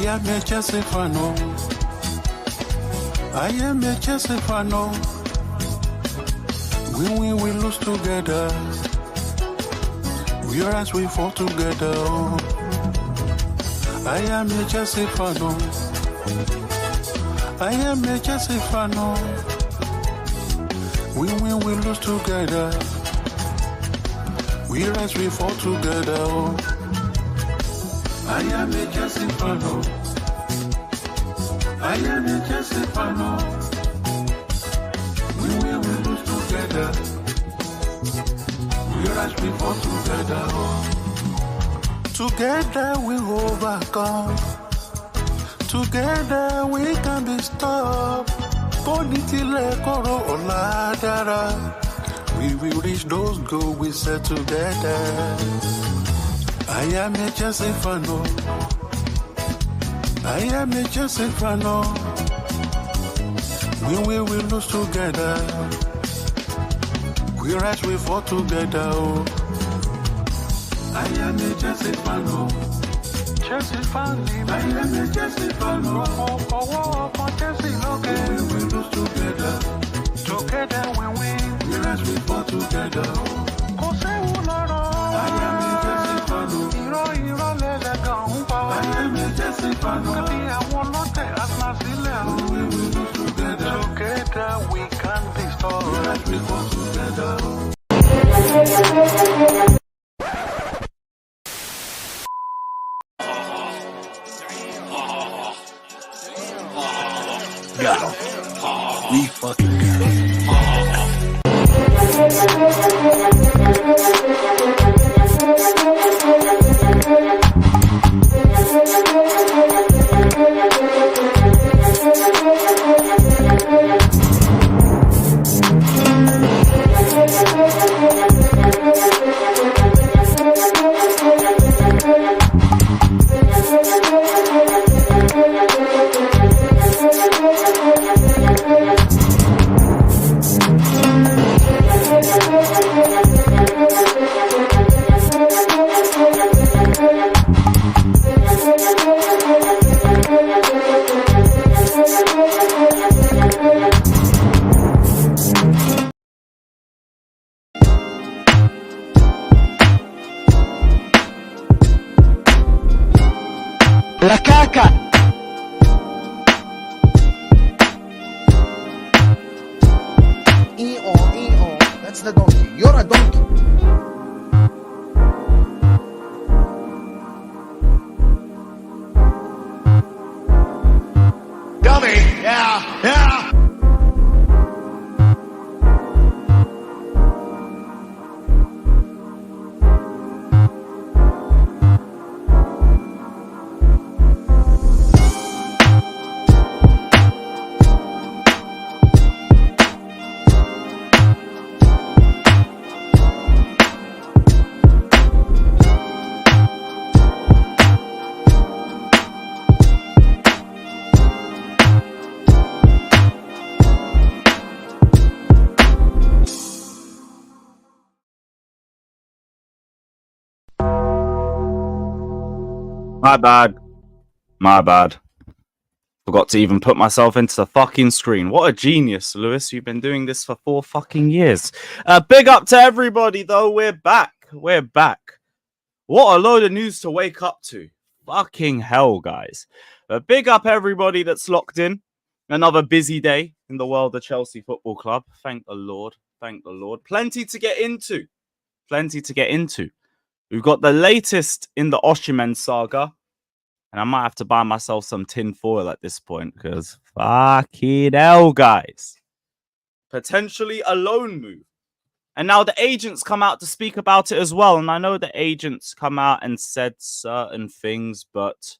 am a Chelsea fan, no. I am a Chelsea fan, no. When we lose together, we rise, we fall together. Oh. I am a Chelsea fan, no. I am a Chelsea fan, no. When we lose together, we rise, we fall together. Oh. I am a Chelsea fan, no. I am a Chelsea fan, no. When we lose together, we rise, we fall together. Oh. Together we overcome. Together we can be stopped. Bonitile koro oladara. We will reach those goals we set together. I am a Chelsea fan, no. I am a Chelsea fan, no. When we will lose together, we rise, we fall together. Oh. I am a Chelsea fan, no. Chelsea fan, I am a Chelsea fan, no. For Chelsea, okay. We will lose together. Together we win. We rise, we fall together. I am a Chelsea fan, no. I am a Chelsea fan, no. We will lose together. Together we can be strong. We rise, we fall together. Got him. We fucking got him. La caca! E-O, that's the donkey. You're a donkey. Dummy! Yeah! My bad. Forgot to even put myself into the fucking screen. What a genius, Lewis. You've been doing this for 4 fucking years. Big up to everybody, though. We're back. What a load of news to wake up to. Fucking hell, guys. Big up everybody that's locked in. Another busy day in the world of Chelsea Football Club. Thank the Lord. Plenty to get into. We've got the latest in the Osimhen saga. And I might have to buy myself some tin foil at this point. Because fucking hell, guys. Potentially a loan move. And now the agents come out to speak about it as well. And I know the agents come out and said certain things. But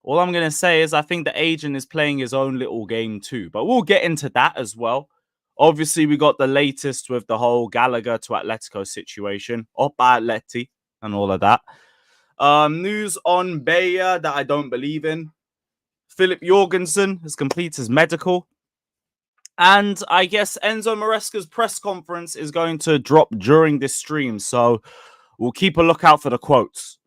all I'm going to say is I think the agent is playing his own little game too. But we'll get into that as well. Obviously, we got the latest with the whole Gallagher to Atletico situation. Oppa Atleti and all of that. News on Bayer that I don't believe in. Philip Jorgensen has completed his medical. And I guess Enzo Maresca's press conference is going to drop during this stream. So we'll keep a lookout for the quotes.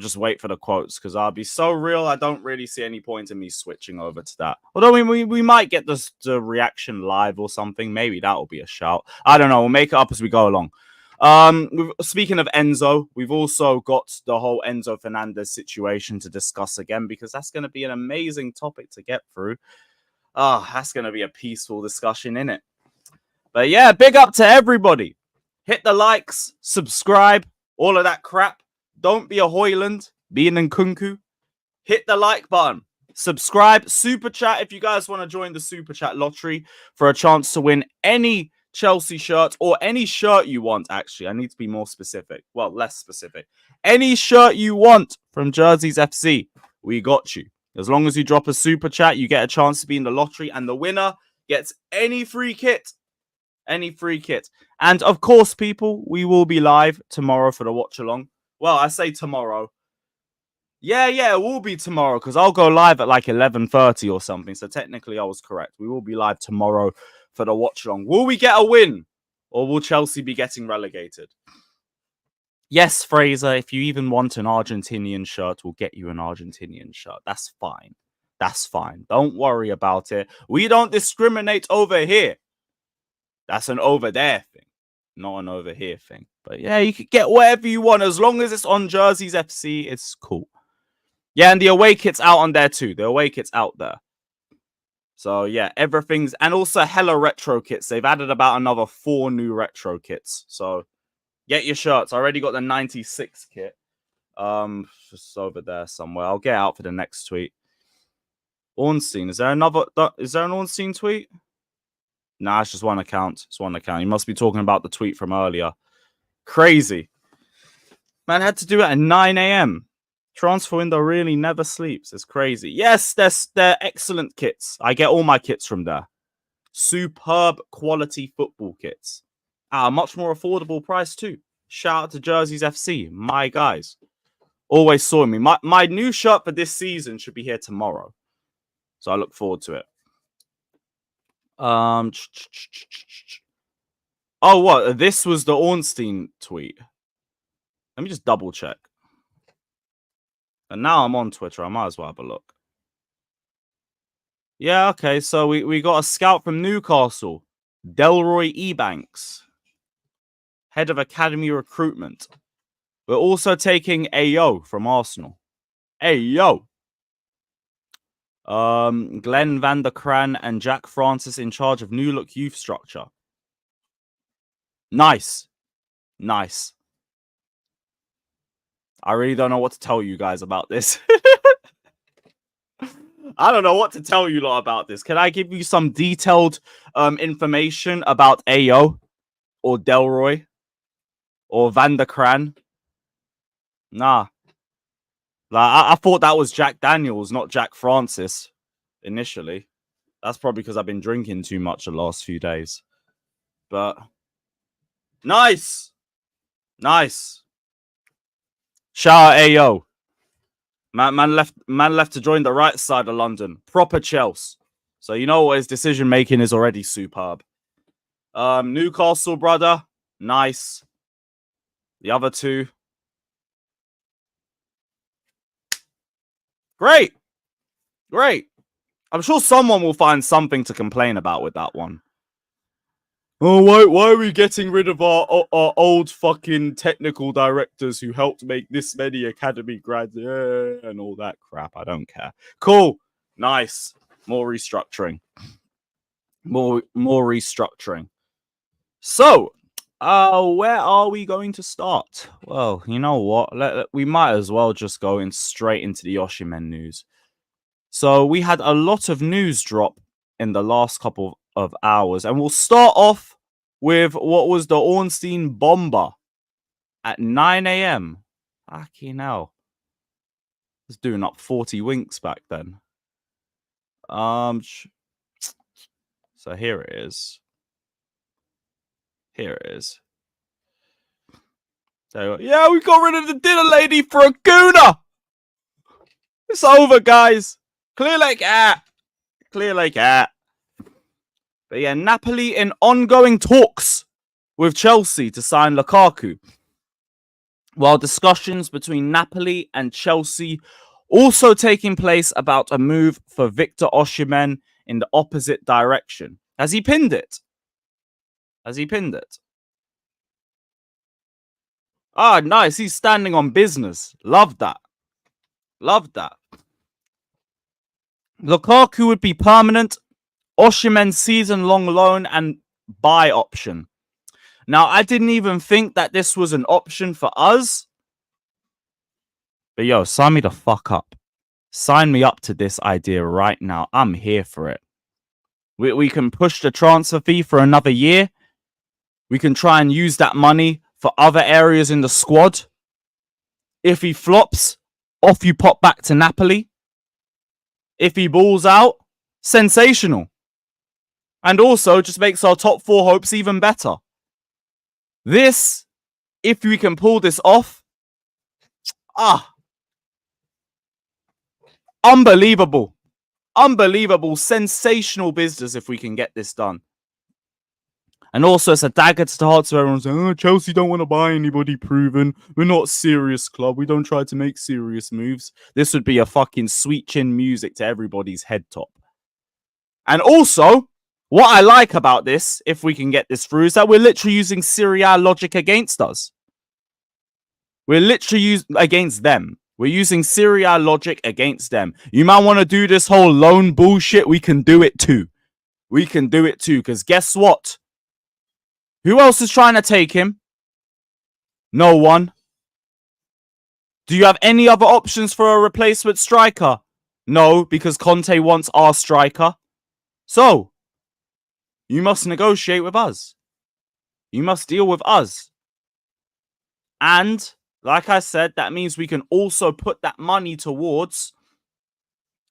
just wait for the quotes because I'll be so real. I don't really see any point in me switching over to that. Although we might get the reaction live or something. Maybe that will be a shout. I don't know. We'll make it up as we go along. Speaking of Enzo, we've also got the whole Enzo Fernandez situation to discuss again because that's going to be an amazing topic to get through. That's going to be a peaceful discussion, innit? But yeah, big up to everybody. Hit the likes, subscribe, all of that crap. Don't be a Hoyland, be an Nkunku. Hit the like button. Subscribe, super chat if you guys want to join the super chat lottery for a chance to win any Chelsea shirt or any shirt you want, actually. I need to be more specific. Well, less specific. Any shirt you want from Jerseys FC, we got you. As long as you drop a super chat, you get a chance to be in the lottery and the winner gets any free kit. Any free kit. And of course, people, we will be live tomorrow for the watch along. Well, I say tomorrow. Yeah, it will be tomorrow because I'll go live at like 11:30 or something. So technically, I was correct. We will be live tomorrow for the watch along. Will we get a win or will Chelsea be getting relegated? Yes, Fraser, if you even want an Argentinian shirt, we'll get you an Argentinian shirt. That's fine. That's fine. Don't worry about it. We don't discriminate over here. That's an over there thing, not an over here thing. But yeah, you can get whatever you want as long as it's on Jerseys FC. It's cool. Yeah, and the away kit's out on there too. The away kit's out there. So yeah, everything's... And also hella retro kits. They've added about another 4 new retro kits. So get your shirts. I already got the 96 kit. Just over there somewhere. I'll get out for the next tweet. Ornstein. Is there another... Is there an Ornstein tweet? Nah, it's just one account. It's one account. You must be talking about the tweet from earlier. Crazy. Man had to do it at 9 a.m. Transfer window really never sleeps. It's crazy. Yes, they're excellent kits. I get all my kits from there. Superb quality football kits. At a much more affordable price too. Shout out to Jerseys FC. My guys. Always saw me. My new shirt for this season should be here tomorrow. So I look forward to it. Oh, what? This was the Ornstein tweet. Let me just double check. And now I'm on Twitter. I might as well have a look. Yeah, okay. So we got a scout from Newcastle. Delroy Ebanks. Head of Academy Recruitment. We're also taking Ayo from Arsenal. Ayo. Glenn van der Kran and Jack Francis in charge of New Look Youth Structure. Nice. Nice. I really don't know what to tell you guys about this. I don't know what to tell you lot about this. Can I give you some detailed information about Ayo or Delroy or Van der Kran? Nah. Like, I thought that was Jack Daniels, not Jack Francis, initially. That's probably because I've been drinking too much the last few days. But nice. Nice. Shout out Ayo. Man left to join the right side of London. Proper Chelsea. So you know what, his decision making is already superb. Newcastle brother. Nice. The other two. Great. Great. I'm sure someone will find something to complain about with that one. Oh, why are we getting rid of our old fucking technical directors who helped make this many academy grads and all that crap? I don't care. Cool. Nice. More restructuring. More restructuring. So, where are we going to start? Well, you know what? We might as well just go straight into the Osimhen news. So we had a lot of news drop in the last couple of hours, and we'll start off with what was the Ornstein bomber at 9 a.m. Fucking hell. I was doing up 40 winks back then. So here it is. Here it is. So, yeah, we got rid of the dinner lady for a gooner. It's over, guys. Clear like that. Clear like that. But yeah, Napoli in ongoing talks with Chelsea to sign Lukaku. while discussions between Napoli and Chelsea also taking place about a move for Victor Osimhen in the opposite direction. Has he pinned it? Has he pinned it? Ah, nice. He's standing on business. Love that. Love that. Lukaku would be permanent. Osimhen season-long loan and buy option. Now, I didn't even think that this was an option for us. But yo, sign me the fuck up. Sign me up to this idea right now. I'm here for it. We can push the transfer fee for another year. We can try and use that money for other areas in the squad. If he flops, off you pop back to Napoli. If he balls out, sensational. And also just makes our top 4 hopes even better. This, if we can pull this off, unbelievable. Unbelievable, sensational business if we can get this done. And also, it's a dagger to the hearts of everyone saying, oh, Chelsea don't want to buy anybody proven. We're not a serious club. We don't try to make serious moves. This would be a fucking sweet chin music to everybody's head top. And also, what I like about this, if we can get this through, is that we're literally using Serie A logic against us. We're literally using against them. We're using Serie A logic against them. You might want to do this whole loan bullshit. We can do it too. We can do it too. Because guess what? Who else is trying to take him? No one. Do you have any other options for a replacement striker? No, because Conte wants our striker. So, you must negotiate with us. You must deal with us. And, like I said, that means we can also put that money towards,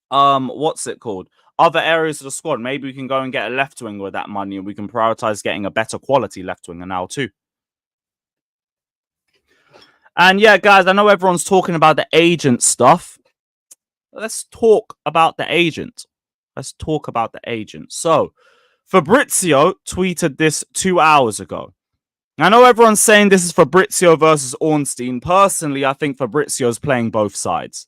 what's it called? Other areas of the squad. Maybe we can go and get a left winger with that money and we can prioritize getting a better quality left winger now too. And yeah, guys, I know everyone's talking about the agent stuff. Let's talk about the agent. Let's talk about the agent. So, Fabrizio tweeted this 2 hours ago. I know everyone's saying this is Fabrizio versus Ornstein. Personally, I think Fabrizio's playing both sides.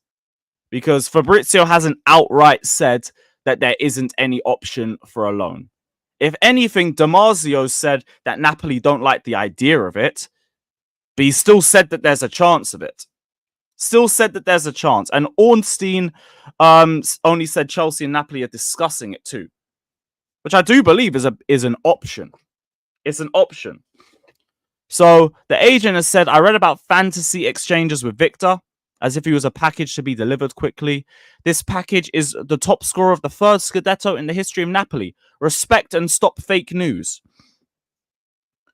Because Fabrizio hasn't outright said that there isn't any option for a loan. If anything, Damasio said that Napoli don't like the idea of it, but he still said that there's a chance of it. Still said that there's a chance. And Ornstein only said Chelsea and Napoli are discussing it too, which I do believe is an option. It's an option. So the agent has said, I read about fantasy exchanges with Victor, as if he was a package to be delivered quickly. This package is the top scorer of the 3rd Scudetto in the history of Napoli. Respect and stop fake news.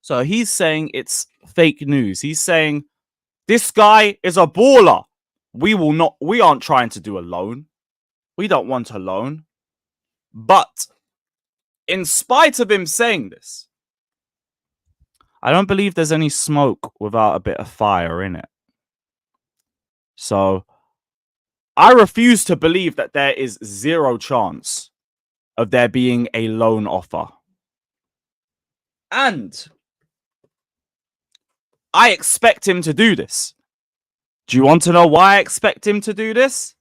So he's saying it's fake news. He's saying, this guy is a baller. We aren't trying to do a loan. We don't want a loan. But in spite of him saying this, I don't believe there's any smoke without a bit of fire in it. So, I refuse to believe that there is zero chance of there being a loan offer. And I expect him to do this. Do you want to know why I expect him to do this?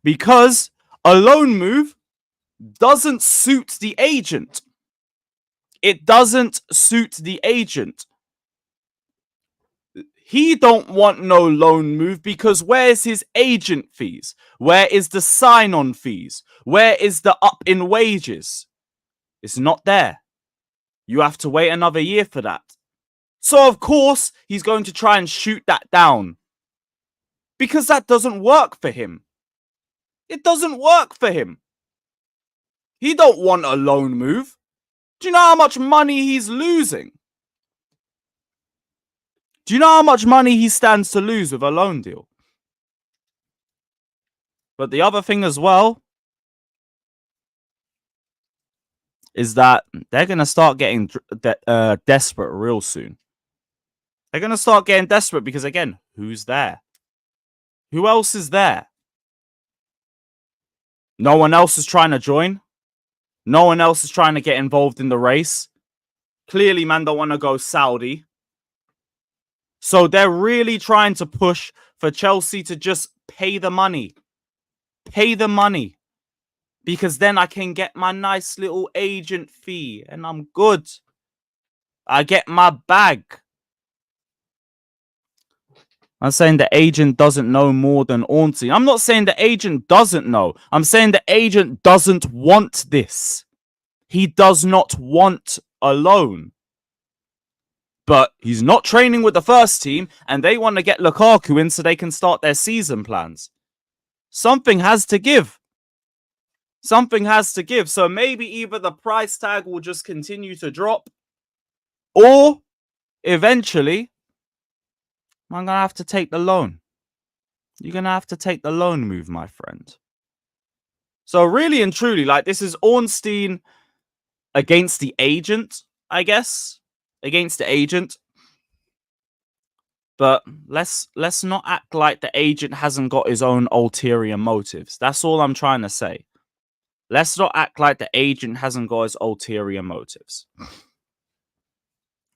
Because a loan move doesn't suit the agent. It doesn't suit the agent. He don't want no loan move because where's his agent fees? Where is the sign-on fees? Where is the up in wages? It's not there. You have to wait another year for that. So, of course, he's going to try and shoot that down. Because that doesn't work for him. It doesn't work for him. He don't want a loan move. Do you know how much money he's losing? Do you know how much money he stands to lose with a loan deal? But the other thing as well is that they're going to start getting desperate real soon. They're going to start getting desperate because, again, who's there? Who else is there? No one else is trying to join. No one else is trying to get involved in the race. Clearly, man don't want to go Saudi. So they're really trying to push for Chelsea to just pay the money. Pay the money. Because then I can get my nice little agent fee and I'm good. I get my bag. I'm saying the agent doesn't know more than Ornstein. I'm not saying the agent doesn't know. I'm saying the agent doesn't want this. He does not want a loan. But he's not training with the first team and they want to get Lukaku in so they can start their season plans. Something has to give. Something has to give. So maybe either the price tag will just continue to drop or eventually I'm going to have to take the loan. You're going to have to take the loan move, my friend. So really and truly, like, this is Ornstein against the agent, I guess. Against the agent. But let's not act like the agent hasn't got his own ulterior motives. That's all I'm trying to say. Let's not act like the agent hasn't got his ulterior motives.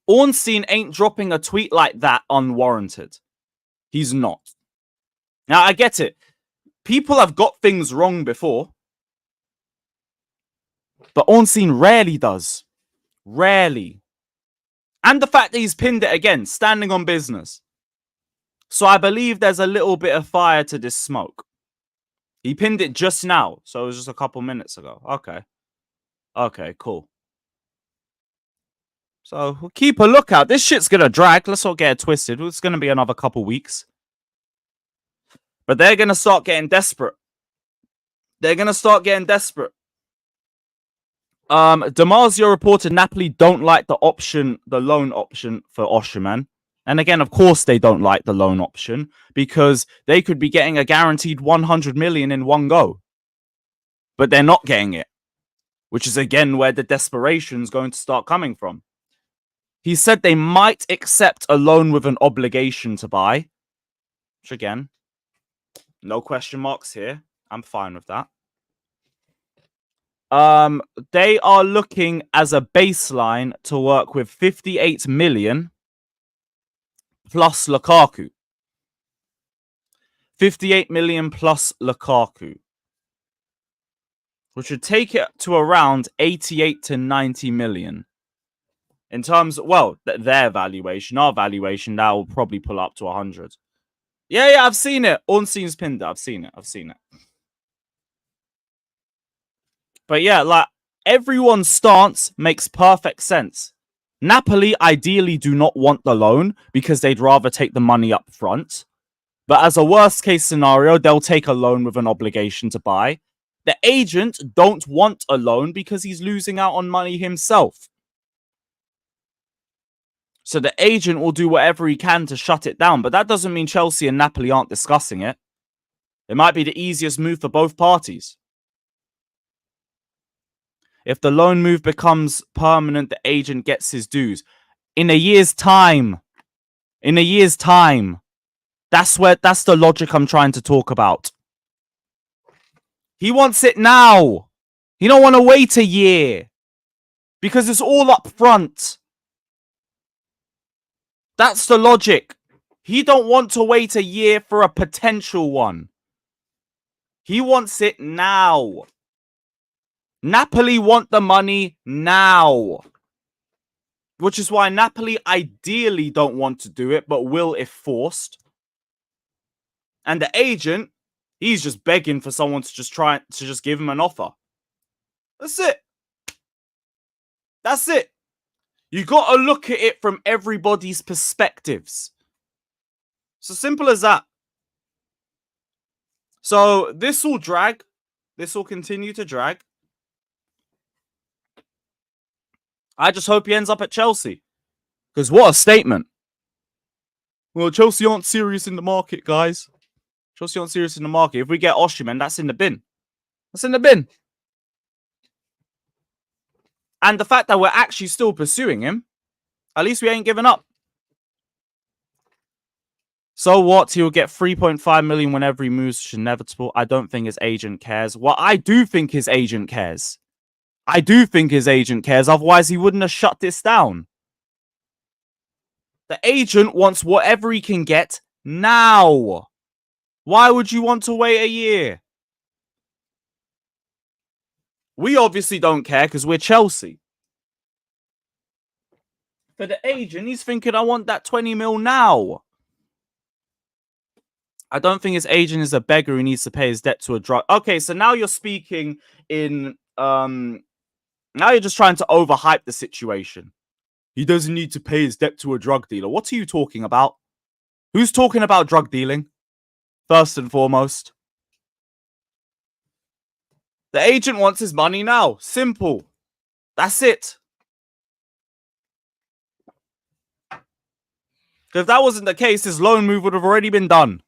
Ornstein ain't dropping a tweet like that unwarranted. He's not. Now, I get it. People have got things wrong before. But Ornstein rarely does. Rarely. And the fact that he's pinned it again, standing on business. So I believe there's a little bit of fire to this smoke. He pinned it just now. So it was just a couple minutes ago. Okay. Okay, cool. So we'll keep a lookout. This shit's going to drag. Let's not get it twisted. It's going to be another couple weeks. But they're going to start getting desperate. They're going to start getting desperate. Damasio reported Napoli don't like the loan option for Osimhen. And again, of course they don't like the loan option because they could be getting a guaranteed 100 million in one go. But they're not getting it. Which is again where the desperation is going to start coming from. He said they might accept a loan with an obligation to buy. Which again, no question marks here. I'm fine with that. They are looking as a baseline to work with 58 million plus Lukaku. 58 million plus Lukaku. Which would take it to around 88 to 90 million. In terms of, well, their valuation, our valuation, that will probably pull up to 100. Yeah, I've seen it. Ornstein's pinned it. I've seen it. But yeah, like, everyone's stance makes perfect sense. Napoli ideally do not want the loan because they'd rather take the money up front. But as a worst case scenario, they'll take a loan with an obligation to buy. The agent don't want a loan because he's losing out on money himself. So the agent will do whatever he can to shut it down. But that doesn't mean Chelsea and Napoli aren't discussing it. It might be the easiest move for both parties. If the loan move becomes permanent, the agent gets his dues. In a year's time. That's the logic I'm trying to talk about. He wants it now. He don't want to wait a year. Because it's all up front. That's the logic. He don't want to wait a year for a potential one. He wants it now. Napoli want the money now. Which is why Napoli ideally don't want to do it, but will if forced. And the agent, he's just begging for someone to just give him an offer. That's it. That's it. You got to look at it from everybody's perspectives. It's as simple as that. So this will drag. This will continue to drag. I just hope he ends up at Chelsea. Because what a statement. Well, Chelsea aren't serious in the market, guys. Chelsea aren't serious in the market. If we get Osimhen, that's in the bin. That's in the bin. And the fact that we're actually still pursuing him, at least we ain't given up. So what? He'll get 3.5 million whenever he moves to inevitable. I don't think his agent cares. Well, I do think his agent cares. Otherwise, he wouldn't have shut this down. The agent wants whatever he can get now. Why would you want to wait a year? We obviously don't care because we're Chelsea. For the agent, he's thinking, I want that 20 mil now. I don't think his agent is a beggar who needs to pay his debt to a drug. Okay, so now you're speaking in... Now you're just trying to overhype the situation. He doesn't need to pay his debt to a drug dealer. What are you talking about? Who's talking about drug dealing? First and foremost. The agent wants his money now. Simple. That's it. If that wasn't the case, his loan move would have already been done.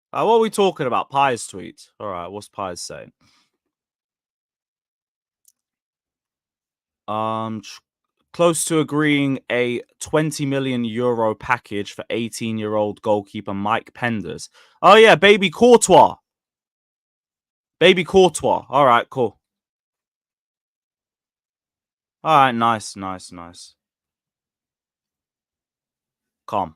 What are we talking about? Pi's tweet. All right, what's Pi's saying? Close to agreeing a 20 million euro package for 18-year-old goalkeeper Mike Penders. Oh yeah, baby Courtois. Baby Courtois. All right, cool. All right, nice. Calm.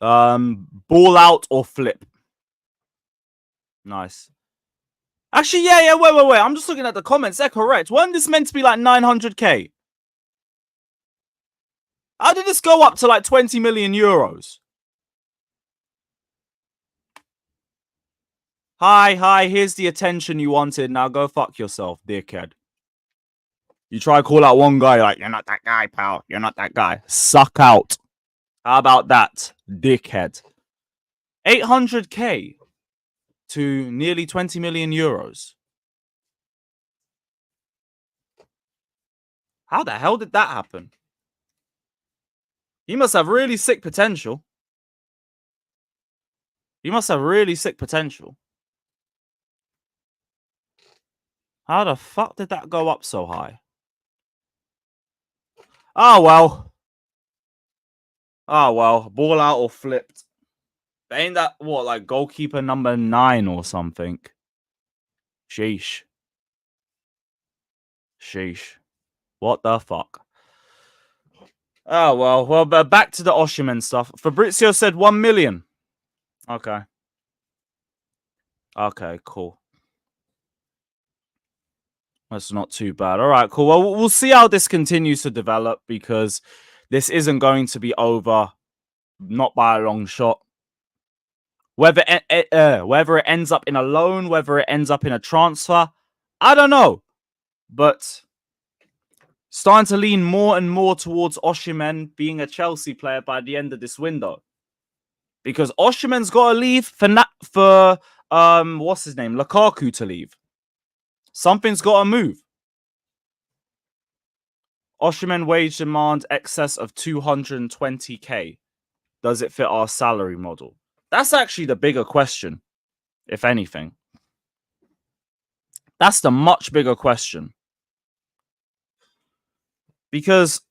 Ball out or flip. Nice. Actually, yeah, wait. I'm just looking at the comments. They're correct. Wasn't this meant to be like 900k? How did this go up to like 20 million euros? Hi, here's the attention you wanted. Now go fuck yourself, dickhead. You try to call out one guy like, you're not that guy, pal. You're not that guy. Suck out. How about that, dickhead? 800k to nearly 20 million euros. How the hell did that happen? He must have really sick potential. How the fuck did that go up so high? Oh, well. Ball out or flipped. Ain't that, what, like goalkeeper number 9 or something? Sheesh. What the fuck? Oh, well, but back to the Osimhen stuff. Fabrizio said 1 million. Okay, cool. That's not too bad. All right, cool. Well, we'll see how this continues to develop because this isn't going to be over, not by a long shot. Whether it ends up in a loan, whether it ends up in a transfer, I don't know. But starting to lean more and more towards Osimhen being a Chelsea player by the end of this window. Because Osimhen's got to leave for what's his name? Lukaku to leave. Something's got to move. Osimhen wage demand excess of 220k. Does it fit our salary model? That's actually the bigger question, if anything. That's the much bigger question. Because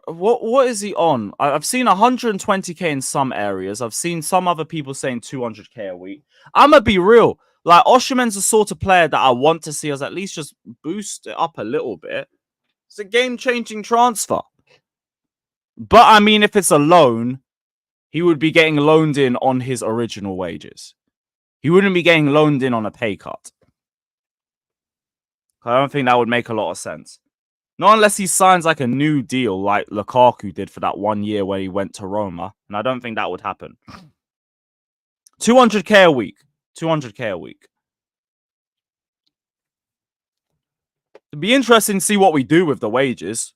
what is he on? I've seen 120k in some areas. I've seen some other people saying 200k a week. I'm going to be real. Like, Osimhen's the sort of player that I want to see us at least just boost it up a little bit. It's a game-changing transfer. But, I mean, if it's a loan, he would be getting loaned in on his original wages. He wouldn't be getting loaned in on a pay cut. I don't think that would make a lot of sense. Not unless he signs like a new deal like Lukaku did for that 1 year where he went to Roma. And I don't think that would happen. 200k a week. 200k a week. It'd be interesting to see what we do with the wages.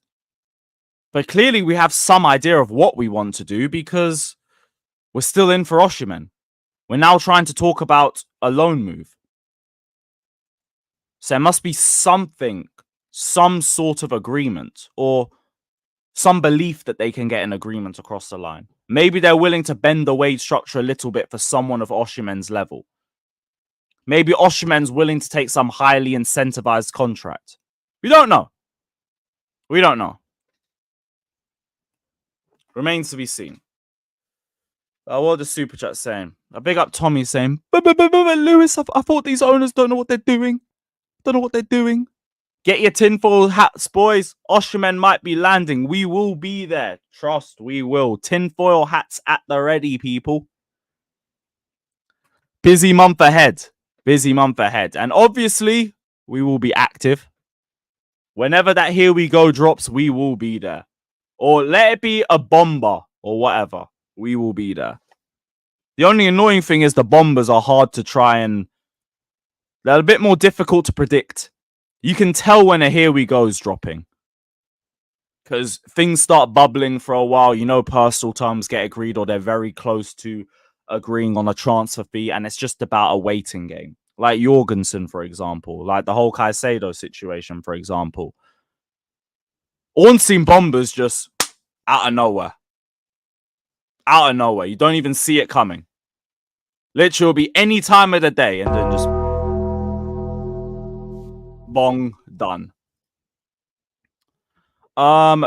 But clearly we have some idea of what we want to do because we're still in for Osimhen. We're now trying to talk about a loan move. So there must be something, some sort of agreement or some belief that they can get an agreement across the line. Maybe they're willing to bend the wage structure a little bit for someone of Osimhen's level. Maybe Osimhen's willing to take some highly incentivized contract. We don't know. Remains to be seen. What the super chat saying? A big up Tommy saying, but Lewis, I thought these owners don't know what they're doing. Get your tinfoil hats, boys. Osimhen might be landing. We will be there. Trust, we will. Tinfoil hats at the ready, people. Busy month ahead. Busy month ahead. And obviously, we will be active. Whenever that Here We Go drops, we will be there. Or let it be a bomber or whatever. We will be there. The only annoying thing is the bombers are hard to try and... They're a bit more difficult to predict. You can tell when a Here We Go is dropping. Because things start bubbling for a while. You know, personal terms get agreed or they're very close to agreeing on a transfer fee. And it's just about a waiting game. Like Jorgensen, for example. Like the whole Caicedo situation, for example. Ornstein bombers just out of nowhere. Out of nowhere. You don't even see it coming. Literally, it'll be any time of the day. And then just... Bong, done.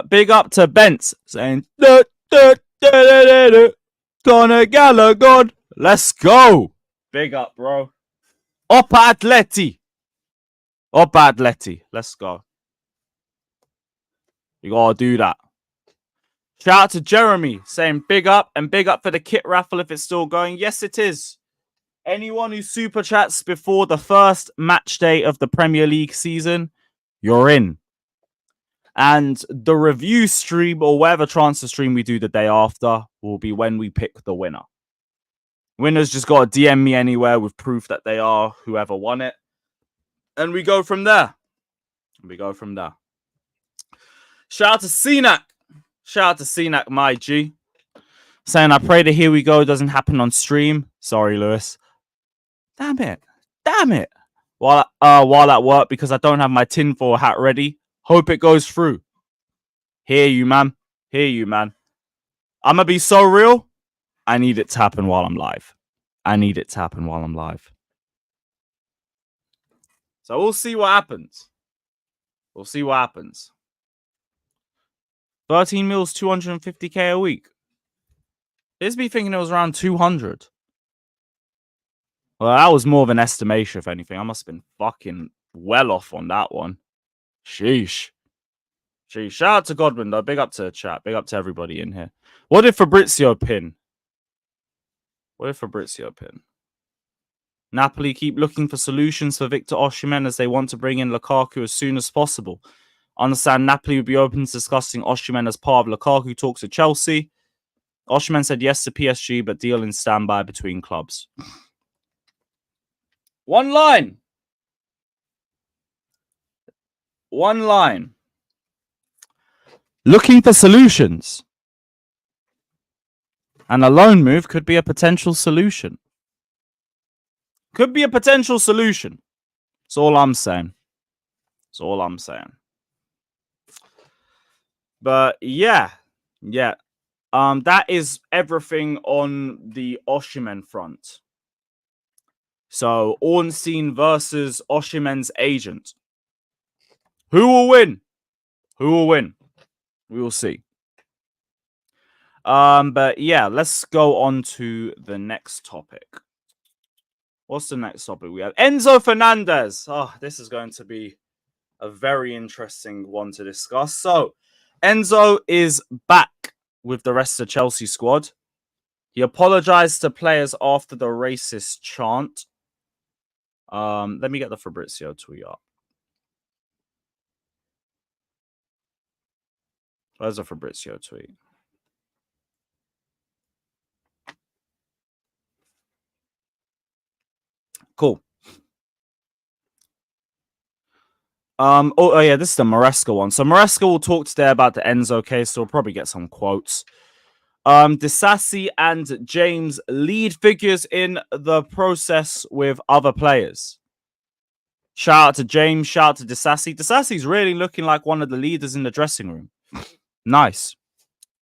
Big up to Bents saying Conor Gallagher. Let's go. Big up, bro. Oppa Atleti. Oppa Atleti. Let's go. You gotta do that. Shout out to Jeremy saying big up and big up for the kit raffle if it's still going. Yes, it is. Anyone who super chats before the first match day of the Premier League season, you're in. And the review stream or whatever transfer stream we do the day after will be when we pick the winner. Winners just got to DM me anywhere with proof that they are whoever won it. And we go from there. Shout out to Cenac. Shout out to Cenac, my G. Saying, I pray the Here We Go doesn't happen on stream. Sorry, Lewis. Damn it. While at work, because I don't have my tinfoil hat ready. Hope it goes through. Hear you, man. I'm going to be so real. I need it to happen while I'm live. So we'll see what happens. 13 mils, 250k a week. This be thinking it was around 200. Well, that was more of an estimation, if anything. I must have been fucking well off on that one. Sheesh. Shout out to Godwin, though. Big up to the chat. Big up to everybody in here. What did Fabrizio pin? Napoli keep looking for solutions for Victor Osimhen as they want to bring in Lukaku as soon as possible. Understand Napoli would be open to discussing Osimhen as part of Lukaku talks with Chelsea. Osimhen said yes to PSG, but deal in standby between clubs. One line. Looking for solutions. And a loan move could be a potential solution. That's all I'm saying. But yeah. That is everything on the Osimhen front. So, Ornstein versus Osimhen's agent. Who will win? We will see. But yeah, let's go on to the next topic. What's the next topic we have? Enzo Fernandez. Oh, this is going to be a very interesting one to discuss. So, Enzo is back with the rest of the Chelsea squad. He apologized to players after the racist chant. Let me get the Fabrizio tweet up. Where's the Fabrizio tweet? Cool. Oh yeah, this is the Maresca one. So Maresca will talk today about the Enzo case, so we'll probably get some quotes. Disasi and James lead figures in the process with other players. Shout out to James, shout out to Disasi. Disasi's really looking like one of the leaders in the dressing room. Nice.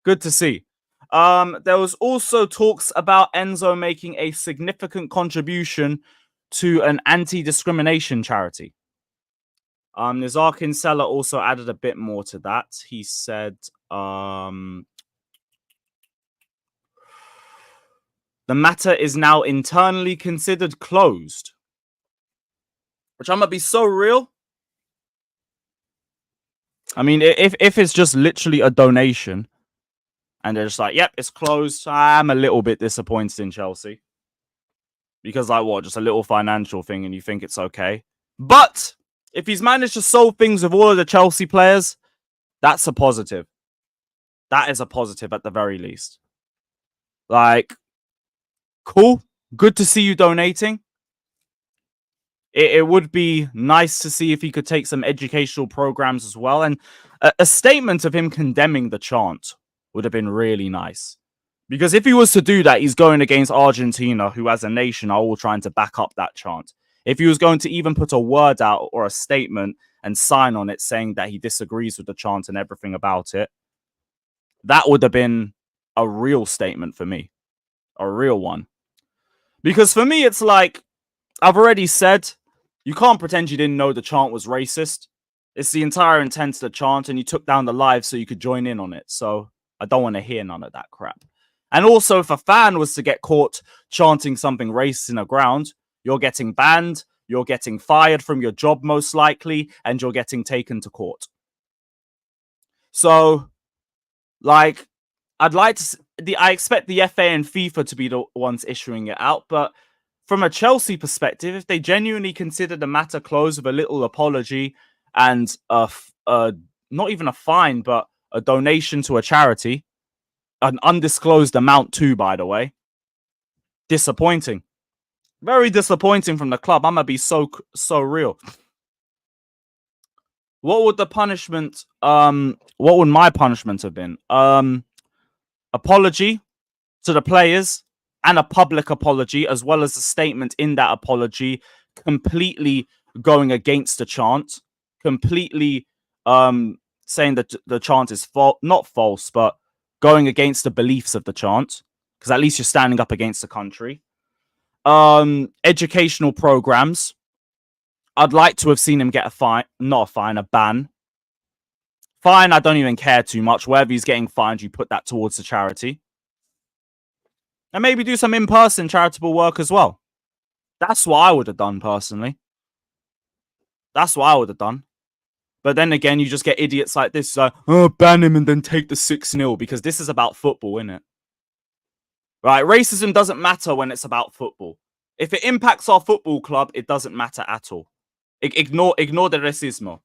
Good to see. There was also talks about Enzo making a significant contribution to an anti-discrimination charity. Nizar Kinsella also added a bit more to that. He said, the matter is now internally considered closed. Which I'm going to be so real. I mean, if it's just literally a donation and they're just like, yep, it's closed, I'm a little bit disappointed in Chelsea. Because, like, what? Just a little financial thing and you think it's okay. But if he's managed to solve things with all of the Chelsea players, that's a positive. That is a positive at the very least. Like, cool. Good to see you donating. It would be nice to see if he could take some educational programs as well. And a statement of him condemning the chant would have been really nice. Because if he was to do that, he's going against Argentina, who as a nation are all trying to back up that chant. If he was going to even put a word out or a statement and sign on it saying that he disagrees with the chant and everything about it, that would have been a real statement for me. A real one. Because for me, it's like, I've already said, you can't pretend you didn't know the chant was racist. It's the entire intent of the chant, and you took down the live so you could join in on it. So I don't want to hear none of that crap. And also, if a fan was to get caught chanting something racist in a ground, you're getting banned, you're getting fired from your job most likely, and you're getting taken to court. So, like, I'd like to... I expect the FA and FIFA to be the ones issuing it out, but from a Chelsea perspective, if they genuinely consider the matter closed with a little apology and not even a fine, but a donation to a charity, an undisclosed amount too, by the way, disappointing. Very disappointing from the club. I'm gonna be so real. What would the punishment? What would my punishment have been? Apology to the players and a public apology, as well as a statement in that apology, completely going against the chant, completely saying that the chant is not false, but going against the beliefs of the chant, because at least you're standing up against the country. Educational programs. I'd like to have seen him get a fine, not a fine, a ban. Fine, I don't even care too much. Wherever he's getting fined, you put that towards the charity. And maybe do some in-person charitable work as well. That's what I would have done, personally. That's what I would have done. But then again, you just get idiots like this, like, oh, ban him and then take the 6-0, because this is about football, innit? Right, racism doesn't matter when it's about football. If it impacts our football club, it doesn't matter at all. Ignore the racismo.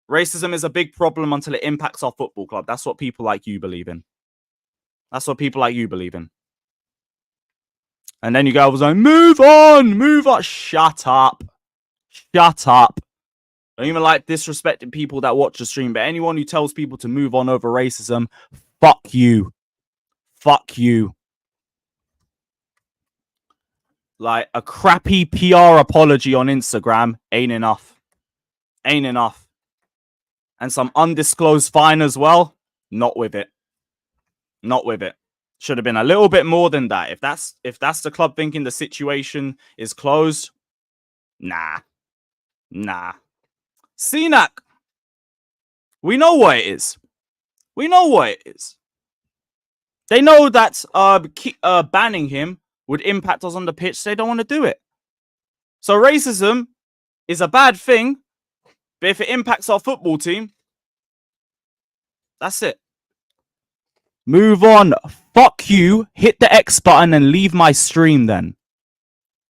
Racism is a big problem until it impacts our football club. That's what people like you believe in. That's what people like you believe in. And then you go, like, move on, move on. Shut up. Shut up. I don't even like disrespecting people that watch the stream, but anyone who tells people to move on over racism, fuck you. Fuck you. Like, a crappy PR apology on Instagram ain't enough. Ain't enough. And some undisclosed fine as well. Not with it. Not with it. Should have been a little bit more than that. If that's the club thinking the situation is closed, nah. Nah. CNAC. We know what it is. We know what it is. They know that banning him would impact us on the pitch. So they don't want to do it. So racism is a bad thing. But if it impacts our football team, that's it. Move on. Fuck you. Hit the X button and leave my stream then.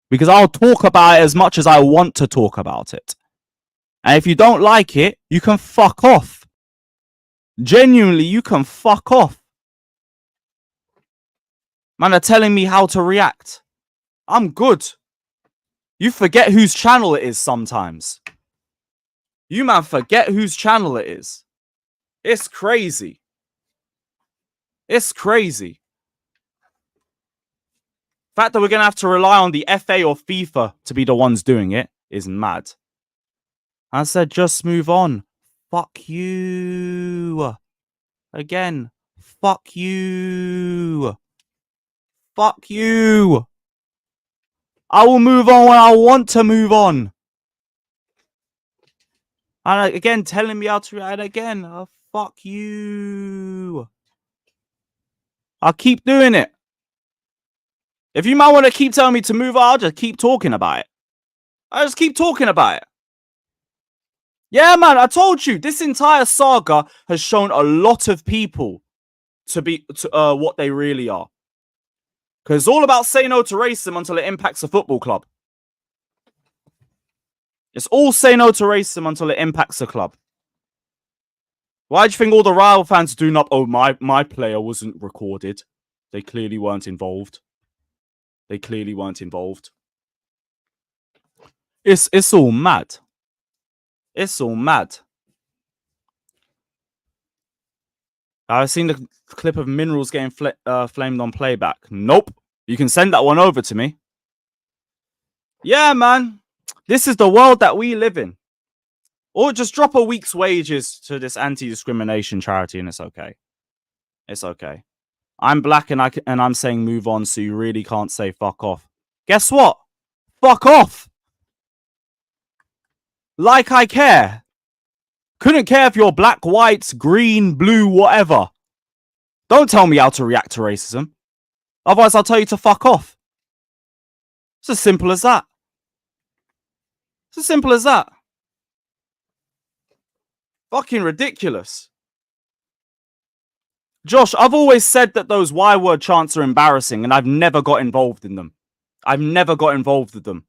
Because I'll talk about it as much as I want to talk about it. And if you don't like it, you can fuck off. Genuinely, you can fuck off. Man are telling me how to react. I'm good. You forget whose channel it is sometimes. You, man, forget whose channel it is. It's crazy. It's crazy. The fact that we're going to have to rely on the FA or FIFA to be the ones doing it is mad. I said, just move on. Fuck you. Again. Fuck you. Fuck you. I will move on when I want to move on. And again, telling me how to react again. Oh, fuck you. I'll keep doing it. If you might want to keep telling me to move on, I'll just keep talking about it. I'll just keep talking about it. Yeah, man, I told you, this entire saga has shown a lot of people to be what they really are. Because it's all about say no to racism until it impacts a football club. It's all say no to racism until it impacts a club. Why do you think all the rival fans do not? Oh, my player wasn't recorded. They clearly weren't involved. They clearly weren't involved. It's all mad. It's all mad. I've seen the clip of Minerals getting flamed on playback. Nope. You can send that one over to me. Yeah, man. This is the world that we live in. Or just drop a week's wages to this anti-discrimination charity and it's okay. It's okay. I'm black and I'm saying move on, so you really can't say fuck off. Guess what? Fuck off. Like I care. Couldn't care if you're black, white, green, blue, whatever. Don't tell me how to react to racism. Otherwise, I'll tell you to fuck off. It's as simple as that. It's as simple as that. Fucking ridiculous. Josh, I've always said that those Y-word chants are embarrassing and I've never got involved in them. I've never got involved with them.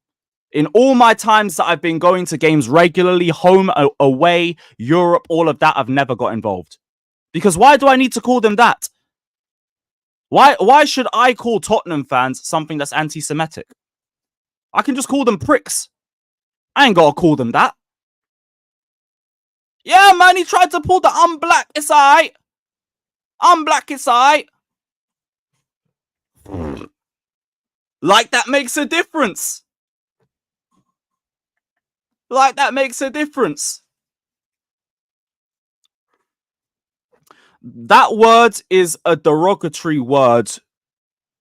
In all my times that I've been going to games regularly, home, away, Europe, all of that, I've never got involved. Because why do I need to call them that? Why should I call Tottenham fans something that's anti-Semitic? I can just call them pricks. I ain't gotta call them that. Yeah, man, he tried to pull the I'm black, it's alright. I'm black, it's alright. Like that makes a difference. Like that makes a difference. That word is a derogatory word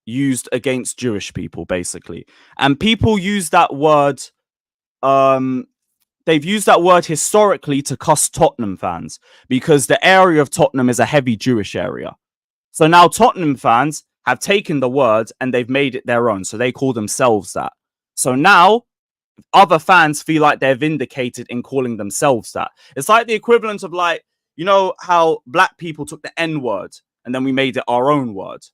used against Jewish people, basically. And people use that word, they've used that word historically to cuss Tottenham fans because the area of Tottenham is a heavy Jewish area. So now Tottenham fans have taken the word and they've made it their own. So they call themselves that. So now other fans feel like they're vindicated in calling themselves that. It's like the equivalent of, like, you know how black people took the N word and then we made it our own word.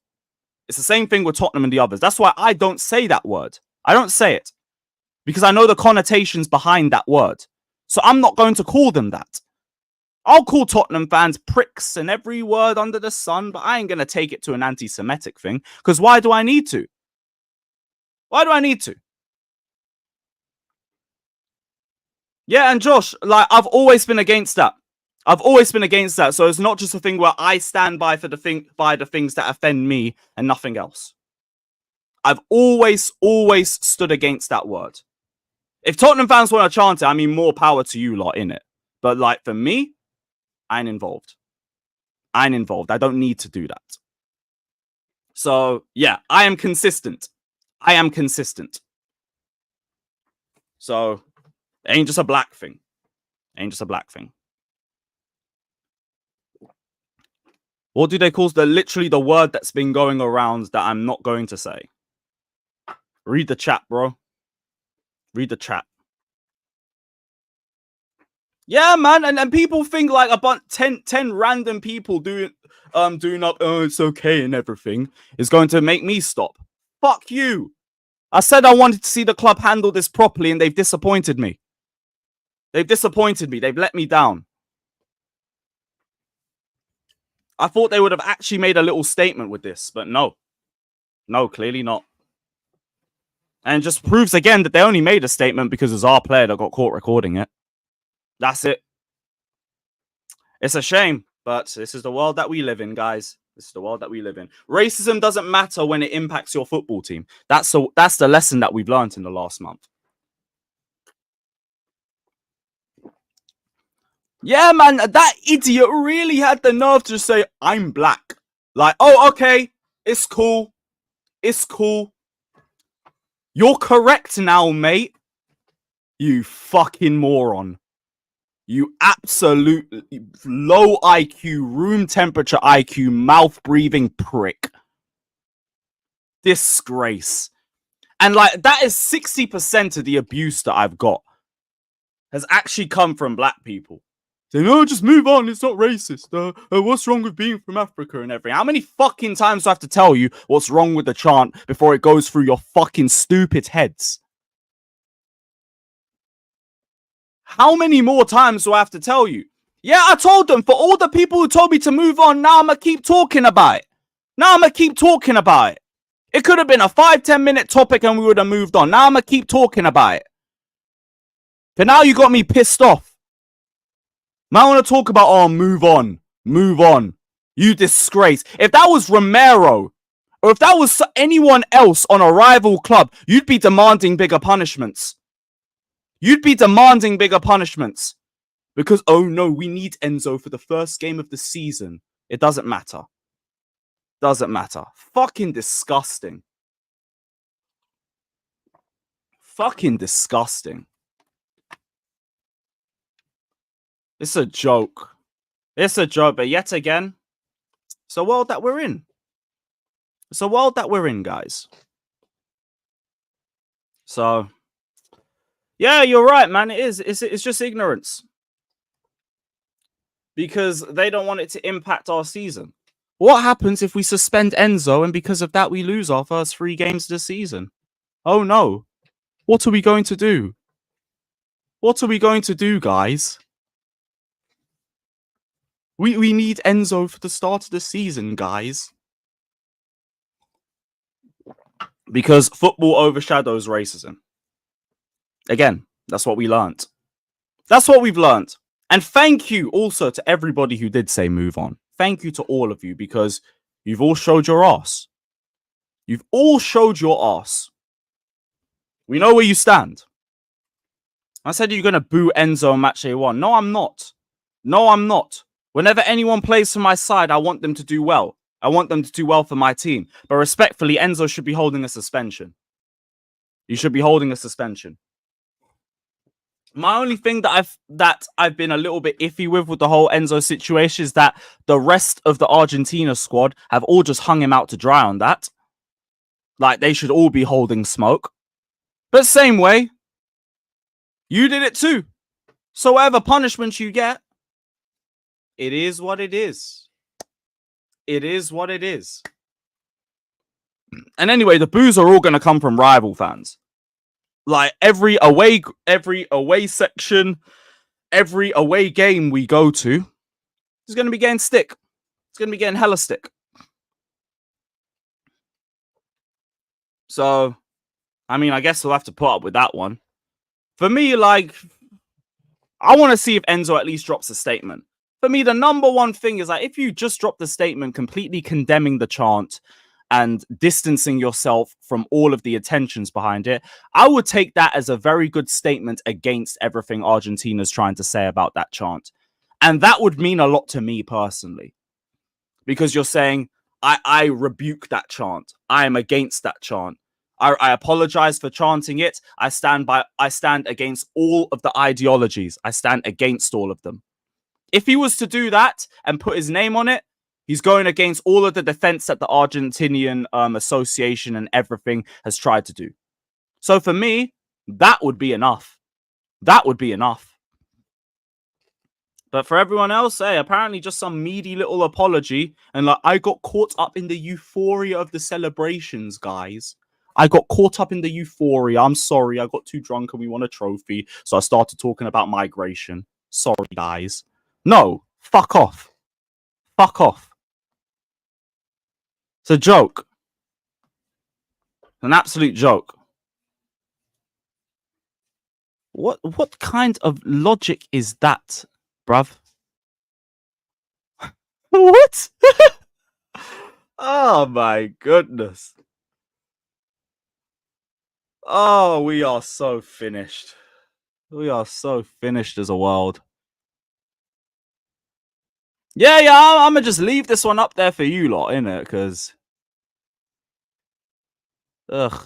It's the same thing with Tottenham and the others. That's why I don't say that word. I don't say it because I know the connotations behind that word. So I'm not going to call them that. I'll call Tottenham fans pricks and every word under the sun, but I ain't going to take it to an anti-Semitic thing because why do I need to? Why do I need to? Yeah, and Josh, like, I've always been against that. I've always been against that. So it's not just a thing where I stand by for the things that offend me and nothing else. I've always stood against that word. If Tottenham fans want to chant it, I mean, more power to you lot in it. But like for me, I ain't involved. I ain't involved. I don't need to do that. So yeah, I am consistent. I am consistent. So it ain't just a black thing. Ain't just a black thing. What do they call literally the word that's been going around that I'm not going to say? Read the chat, bro. Read the chat. Yeah, man, and people think like a bunch 10 random people doing up, oh, it's okay and everything is going to make me stop. Fuck you. I said I wanted to see the club handle this properly and they've disappointed me. They've disappointed me. They've let me down. I thought they would have actually made a little statement with this, but no. No, clearly not. And it just proves again that they only made a statement because it's our player that got caught recording it. That's it. It's a shame, but this is the world that we live in, guys. This is the world that we live in. Racism doesn't matter when it impacts your football team. That's the lesson that we've learned in the last month. Yeah, man, that idiot really had the nerve to say, I'm black. Like, oh, okay, it's cool. It's cool. You're correct now, mate. You fucking moron. You absolute low IQ, room temperature IQ, mouth breathing prick. Disgrace. And like, that is 60% of the abuse that I've got. has actually come from black people. Saying, oh, just move on. It's not racist. What's wrong with being from Africa and everything? How many fucking times do I have to tell you what's wrong with the chant before it goes through your fucking stupid heads? How many more times do I have to tell you? Yeah, I told them. For all the people who told me to move on, now I'm going to keep talking about it. It could have been a 5-10 minute topic and we would have moved on. Now I'm going to keep talking about it. But now you got me pissed off. Now I want to talk about, oh, move on. You disgrace. If that was Romero, or if that was anyone else on a rival club, you'd be demanding bigger punishments. Because, oh no, we need Enzo for the first game of the season. It doesn't matter. Fucking disgusting. It's a joke. But yet again, it's a world that we're in. Guys. So, yeah, you're right, man. It is. It's just ignorance. Because they don't want it to impact our season. What happens if we suspend Enzo and because of that we lose our first 3 games of the season? Oh no. What are we going to do? Guys? We need Enzo for the start of the season, guys. Because football overshadows racism. Again, that's what we learnt. That's what we've learnt. And thank you also to everybody who did say move on. Thank you to all of you because you've all showed your ass. We know where you stand. I said you're going to boo Enzo on match day 1. No, I'm not. Whenever anyone plays for my side, I want them to do well. I want them to do well for my team. But respectfully, Enzo should be holding a suspension. You should be holding a suspension. My only thing that I've been a little bit iffy with the whole Enzo situation is that the rest of the Argentina squad have all just hung him out to dry on that. Like, they should all be holding smoke. But same way, you did it too. So whatever punishment you get, it is what it is. And anyway, the boos are all going to come from rival fans. Like every away section, every away game we go to is going to be getting stick. It's going to be getting hella stick. So, I mean, I guess we'll have to put up with that one. For me, like, I want to see if Enzo at least drops a statement. For me, the number one thing is that if you just drop the statement completely condemning the chant and distancing yourself from all of the attentions behind it, I would take that as a very good statement against everything Argentina's trying to say about that chant. And that would mean a lot to me personally. Because you're saying, I rebuke that chant. I am against that chant. I apologize for chanting it. I stand against all of the ideologies. I stand against all of them. If he was to do that and put his name on it, he's going against all of the defense that the Argentinian association and everything has tried to do. So for me, that would be enough. But for everyone else, hey, apparently just some meaty little apology. And like, I got caught up in the euphoria of the celebrations, guys. I'm sorry. I got too drunk and we won a trophy. So I started talking about migration. Sorry, guys. No, fuck off. It's a joke. An absolute joke. What kind of logic is that, bruv? What? Oh my goodness. Oh, we are so finished. We are so finished as a world. Yeah, I'm gonna just leave this one up there for you lot, innit? Because, ugh.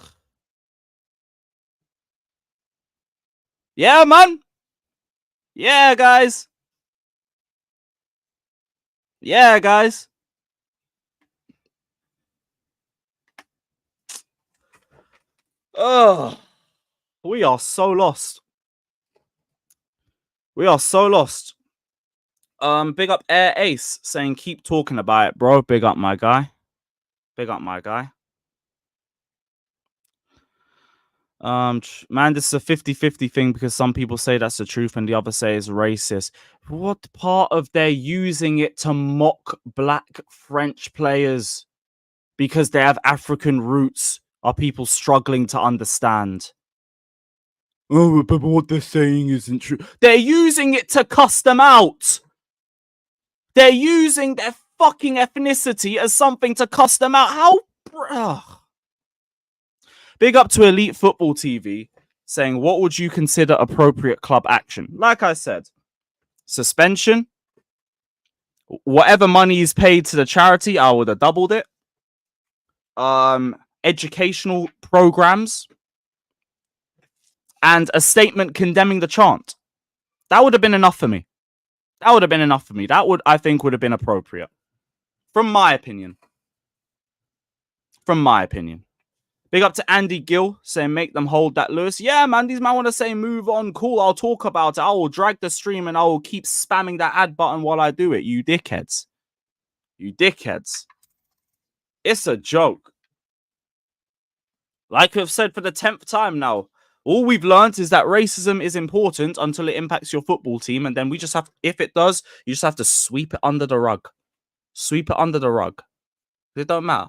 Yeah, man. Yeah, guys. Oh, we are so lost. We are so lost. Big up Air Ace saying keep talking about it, bro. Big up my guy. Big up my guy. Man, this is a 50-50 thing because some people say that's the truth and the other say it's racist. What part of they're using it to mock black French players because they have African roots are people struggling to understand? Oh, but what they're saying isn't true. They're using it to cuss them out. They're using their fucking ethnicity as something to cuss them out. How? Ugh. Big up to Elite Football TV saying, what would you consider appropriate club action? Like I said, suspension. Whatever money is paid to the charity, I would have doubled it. Educational programs. And a statement condemning the chant. That would have been enough for me. That would have been enough for me. That would, I think, would have been appropriate. From my opinion. From my opinion. Big up to Andy Gill saying, make them hold that, Lewis. Yeah, man, these man want to say move on. Cool, I'll talk about it. I will drag the stream and I will keep spamming that ad button while I do it. You dickheads. You dickheads. It's a joke. Like I've said for the 10th time now, all we've learned is that racism is important until it impacts your football team. And then we just have, if it does, you just have to sweep it under the rug. Sweep it under the rug. It don't matter.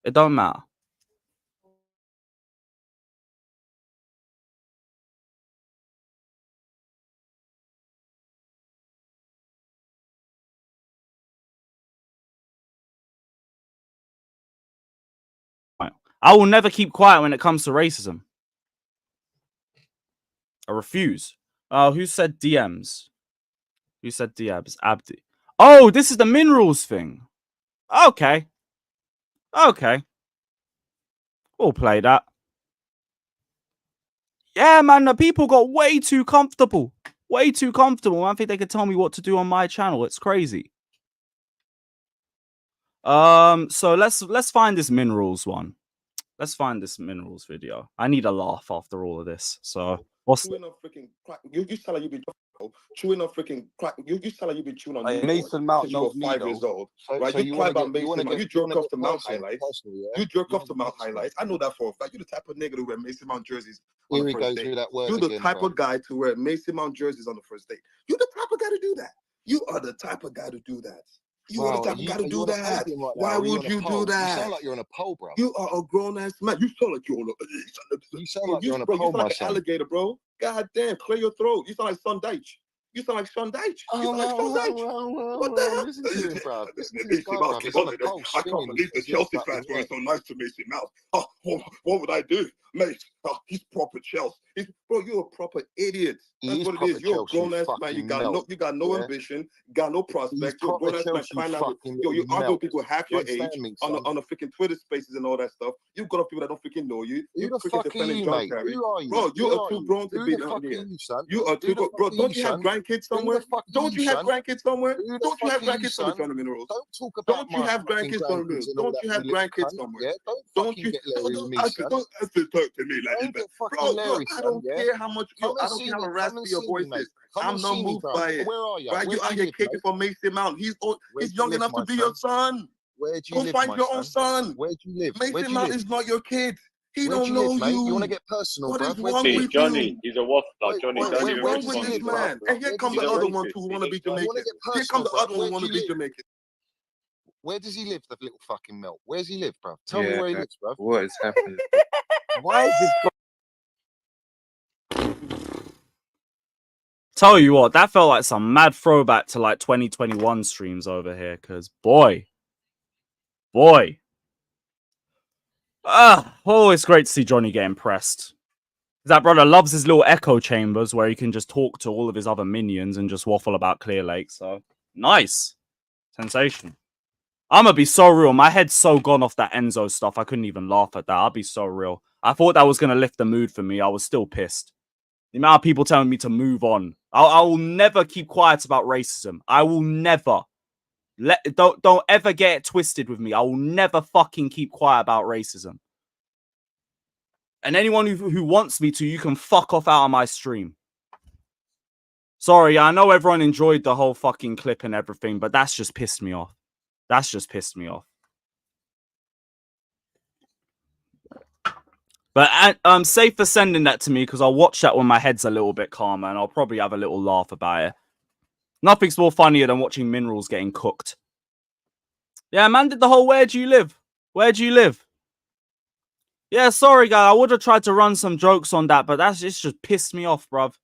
It don't matter. I will never keep quiet when it comes to racism. I refuse. Who said DMs? Who said DMs? Abdi. Oh, this is the minerals thing. Okay. Okay. We'll play that. Yeah, man, the people got way too comfortable. Way too comfortable. I think they could tell me what to do on my channel. It's crazy. So let's find this minerals one. Let's find this minerals video. I need a laugh after all of this. So what's chewing on freaking crack? You sound like you've been chewing on freaking crack. You sound like you've been chewing on Mason Mount since you were 5 years old, right? You cry about Mason Mount. You jerk off to Mount highlights. You jerk off to Mount highlights. I know that for a fact. You're the type of nigga to wear Mason Mount jerseys on the first date. You're the type of guy to wear Mason Mount jerseys on the first date. You're the type of guy to do that. You are the type of guy to do that. You are the type of guy to do that. Why would you do that? You sound like you're on a pole, bro. You are a grown-ass man. You sound like you're on a... You sound like you're on a pole, You sound my like son. an alligator, bro. God damn, clear your throat. You sound like Son Deitch. You sound like Son Deitch. You sound like Son Deitch. What the hell? Listen to him, bro. Listen to this guy, bro. He's on a pole I can't believe the Chelsea fans were so nice to Mason Mount. Oh, what would I do? Mate, he's proper Chelsea. Bro, you're a proper idiot. That's what it is. You're a grown-ass man. You got no ambition, got no prospect. You're a grown-ass man trying out. You argue with people half your age on the freaking Twitter spaces and all that stuff. You got off people that don't freaking know you. Who the fuck are you, mate? Who are you? Bro, you are too grown to be down here. You are too grown. Bro, don't you have grandkids somewhere? Don't you have grandkids somewhere? Don't you have grandkids somewhere, Minerals? Don't talk about Don't you have grandkids somewhere? Don't you have grandkids somewhere? Don't you get Larry with me, son? Don't talk to me like that. Bro, I don't care how much I don't care how raspy your voice is. I'm not moved by it. Where are you? Right? You out here kicking for Mason Mount. He's young enough to be your son. Where do you live, go find your own son. Where do you live? Mason Mount is not your kid. He don't know you. You want to get personal, bro? Hey, Johnny, he's a waffler. Johnny, don't even respond to this, man. And here come the other one who want to be Jamaican. Here come the other one who want to be Jamaican. Where does he live, the little fucking melt? Where does he live, bro? Tell me where he lives, bro. What is happening? Why is this? Tell you what, that felt like some mad throwback to like 2021 streams over here. Because boy, it's great to see Johnny get impressed. That brother loves his little echo chambers where he can just talk to all of his other minions and just waffle about Clear Lake. So nice, sensation. I'm gonna be so real. My head's so gone off that Enzo stuff. I couldn't even laugh at that. I'll be so real. I thought that was gonna lift the mood for me. I was still pissed. The amount of people telling me to move on. I will never keep quiet about racism. I will never. Don't ever get it twisted with me. I will never fucking keep quiet about racism. And anyone who wants me to, you can fuck off out of my stream. Sorry, I know everyone enjoyed the whole fucking clip and everything, but that's just pissed me off. That's just pissed me off. But I'm safe for sending that to me because I'll watch that when my head's a little bit calmer and I'll probably have a little laugh about it. Nothing's more funnier than watching minerals getting cooked. Yeah, man did the whole where do you live? Where do you live? Yeah, sorry, guy. I would have tried to run some jokes on that, but it's just pissed me off, bruv.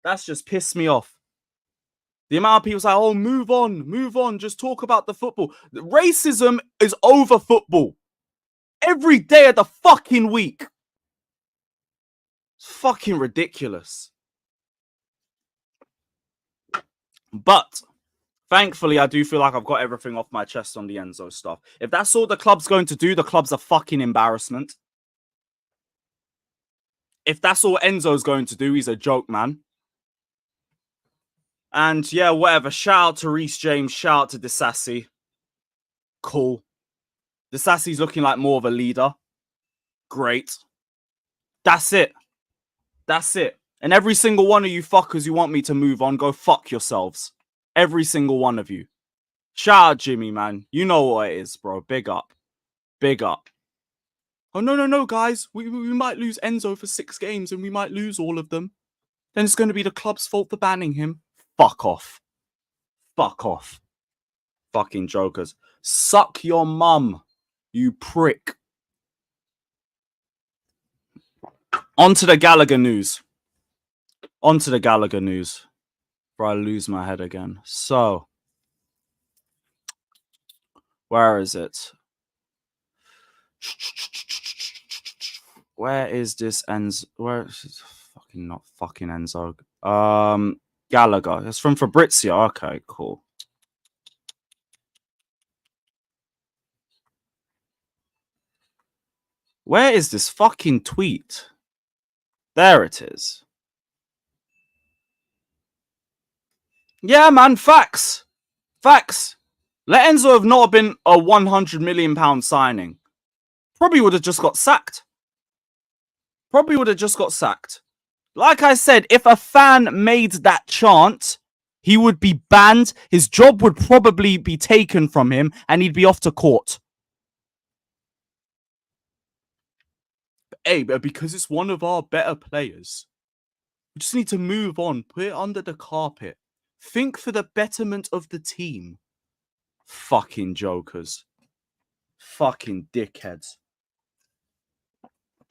That's just pissed me off. The amount of people say, oh, move on, just talk about the football. Racism is over football. Every day of the fucking week. It's fucking ridiculous. But thankfully, I do feel like I've got everything off my chest on the Enzo stuff. If that's all the club's going to do, the club's a fucking embarrassment. If that's all Enzo's going to do, he's a joke, man. And yeah, whatever. Shout out to Reece James. Shout out to Disasi. Cool. Disasi's looking like more of a leader. Great. That's it. That's it. And every single one of you fuckers who want me to move on, go fuck yourselves. Every single one of you. Shout out Jimmy, man. You know what it is, bro. Big up. Big up. Oh, no, guys. We might lose Enzo for 6 games and we might lose all of them. Then it's going to be the club's fault for banning him. Fuck off. Fuck off. Fucking jokers. Suck your mum, you prick. On to the Gallagher news. Before I lose my head again. So, where is it? Where is this Enzo? Where is it? Fucking not fucking Enzo. Gallagher. It's from Fabrizio. Okay, cool. Where is this fucking tweet? There it is. Yeah, man, facts. Facts. Let Enzo have not been a £100 million signing. Probably would have just got sacked. Like I said, if a fan made that chant, he would be banned. His job would probably be taken from him and he'd be off to court. Hey, but because it's one of our better players, we just need to move on, put it under the carpet. Think for the betterment of the team. Fucking jokers. Fucking dickheads.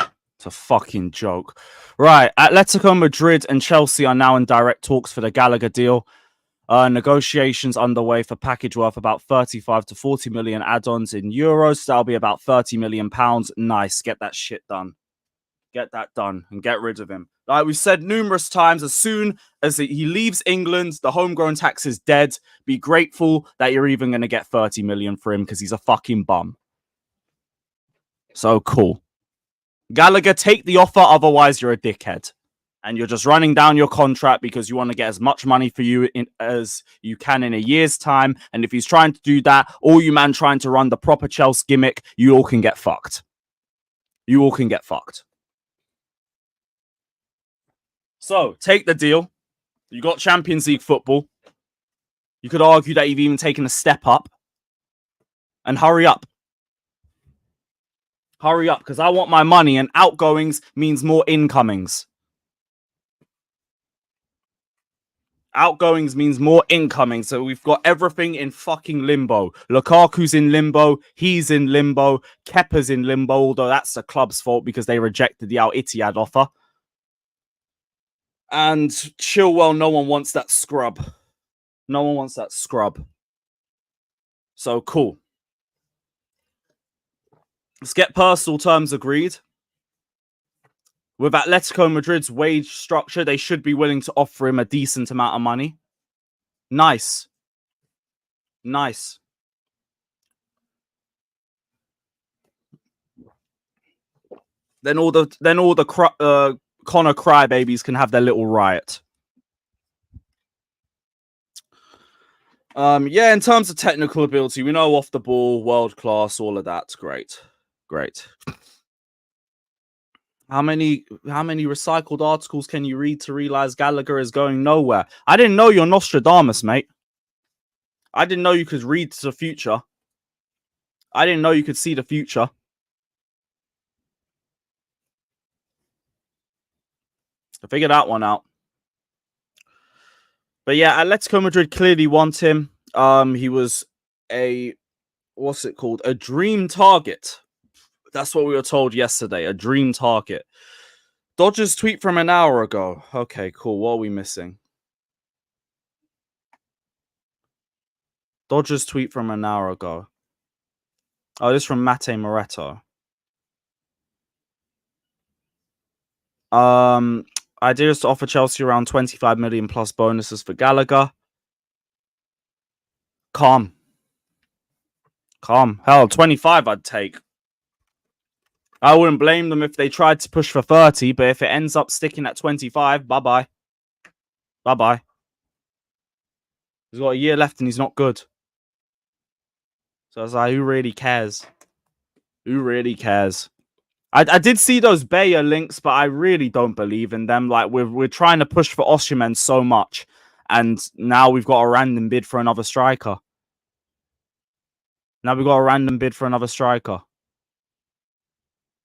It's a fucking joke. Right, Atletico Madrid and Chelsea are now in direct talks for the Gallagher deal. Negotiations underway for package worth about 35 to 40 million add-ons in euros. That'll be about 30 million pounds. Nice. Get that shit done. Get that done and get rid of him. Like we've said numerous times, as soon as he leaves England, the homegrown tax is dead. Be grateful that you're even going to get 30 million for him because he's a fucking bum. So cool. Gallagher, take the offer, otherwise you're a dickhead. And you're just running down your contract because you want to get as much money for you as you can in a year's time. And if he's trying to do that, all you man trying to run the proper Chelsea gimmick, you all can get fucked. You all can get fucked. So, take the deal. You got Champions League football. You could argue that you've even taken a step up. And hurry up. Hurry up, because I want my money, and outgoings means more incomings. Outgoings means more incoming, so we've got everything in fucking limbo. Lukaku's in limbo, he's in limbo, Kepa's in limbo, although that's the club's fault because they rejected the Al-Ittihad offer. And Chilwell, no one wants that scrub. No one wants that scrub. So, cool. Let's get personal terms agreed. With Atletico Madrid's wage structure, they should be willing to offer him a decent amount of money. Nice. Nice. Then all the Conor crybabies can have their little riot. Yeah, in terms of technical ability, we know off the ball, world class, all of that's great. Great. How many recycled articles can you read to realize Gallagher is going nowhere? I didn't know you're Nostradamus, mate. I didn't know you could read the future. I didn't know you could see the future. I figured that one out. But yeah, Atletico Madrid clearly want him. He was a a dream target. That's what we were told yesterday. A dream target. Dodgers tweet from an hour ago. Okay, cool. What are we missing? Dodgers tweet from an hour ago. Oh, this is from Mate Moretto. Idea is to offer Chelsea around 25 million plus bonuses for Gallagher. Calm. Hell, 25 I'd take. I wouldn't blame them if they tried to push for 30, but if it ends up sticking at 25, bye-bye. Bye-bye. He's got a year left and he's not good. So I was like, who really cares? Who really cares? I did see those Bayer links, but I really don't believe in them. Like, we're trying to push for Osimhen so much, and now we've got a random bid for another striker.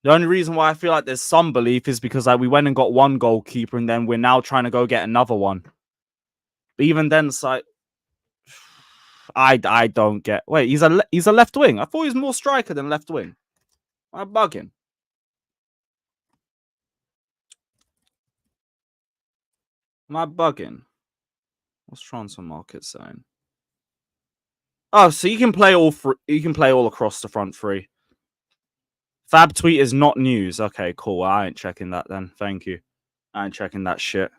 The only reason why I feel like there's some belief is because we went and got one goalkeeper, and then we're now trying to go get another one. But even then, it's like, I don't get. Wait, he's a left wing. I thought he was more striker than left wing. Am I bugging? What's transfer market saying? Oh, so you can play all. You can play all across the front three. Fab tweet is not news. Okay, cool. I ain't checking that then. Thank you. I ain't checking that shit.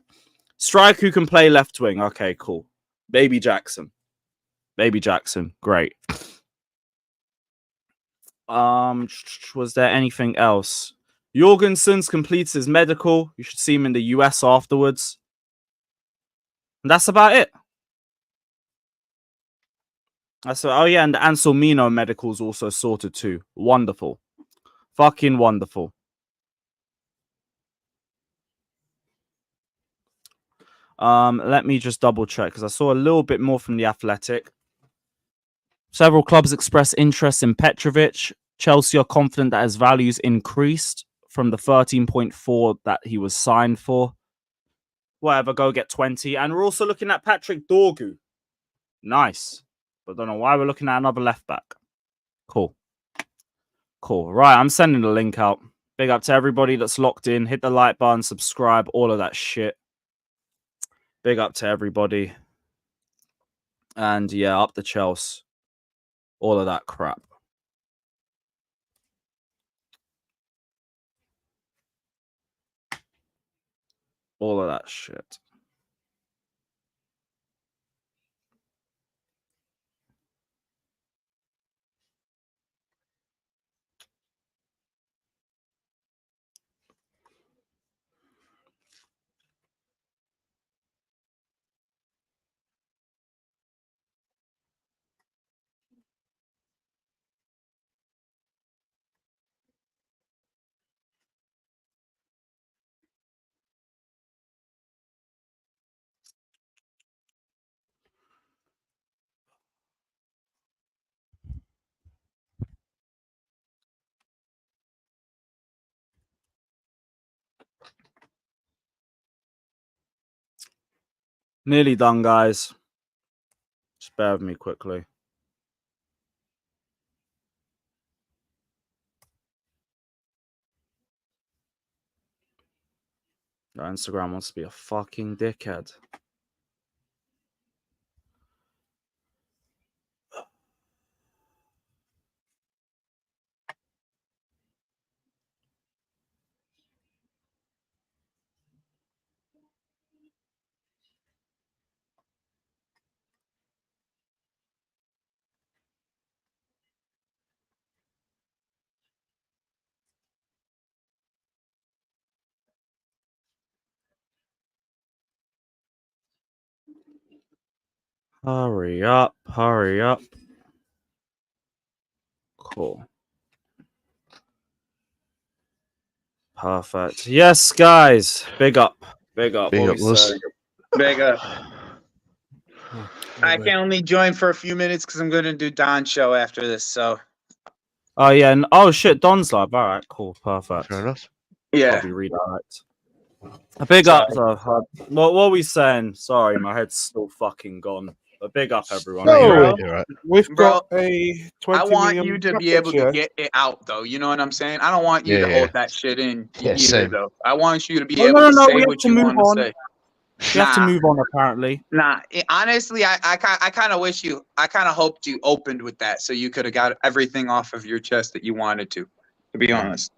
Strike who can play left wing. Okay, cool. Baby Jackson. Great. Was there anything else? Jorgensen's completes his medical. You should see him in the US afterwards. And that's about it. Oh yeah, and the Anselmino medical's also sorted too. Wonderful. Fucking wonderful. Let me just double check because I saw a little bit more from the Athletic. Several clubs express interest in Petrovic. Chelsea are confident that his value's increased from the 13.4 that he was signed for. Whatever, go get 20. And we're also looking at Patrick Dorgu. Nice. But don't know why we're looking at another left back. Cool. Right, I'm sending the link out. Big up to everybody that's locked in. Hit the like button, subscribe, all of that shit. Big up to everybody. And yeah, up the Chelsea. All of that crap. All of that shit. Nearly done, guys. Just bear with me quickly. Instagram wants to be a fucking dickhead. Hurry up. Cool. Perfect. Yes, guys. Big up. Big up. Big What up, we Lewis. say. Big up. I can only join for a few minutes because I'm going to do Don's show after this. So Oh yeah. And, oh shit. Don's live. All right. Cool. Perfect. Fair enough. yeah. Probably redirect. A big up. What are we saying? Sorry, my head's still fucking gone. A big up, everyone. So, You're right. we've Bro, got a 20 I want million you to be package able to here. get it out, though. You know what I'm saying? I don't want you Yeah, to yeah. hold that shit in Yeah, either, same. though. I want you to be Oh, able no, to no, say we have what to you move want to on. say. We have to move on, apparently. Honestly, I kind of wish you. I kind of hoped you opened with that, so you could have got everything off of your chest that you wanted to. To be honest,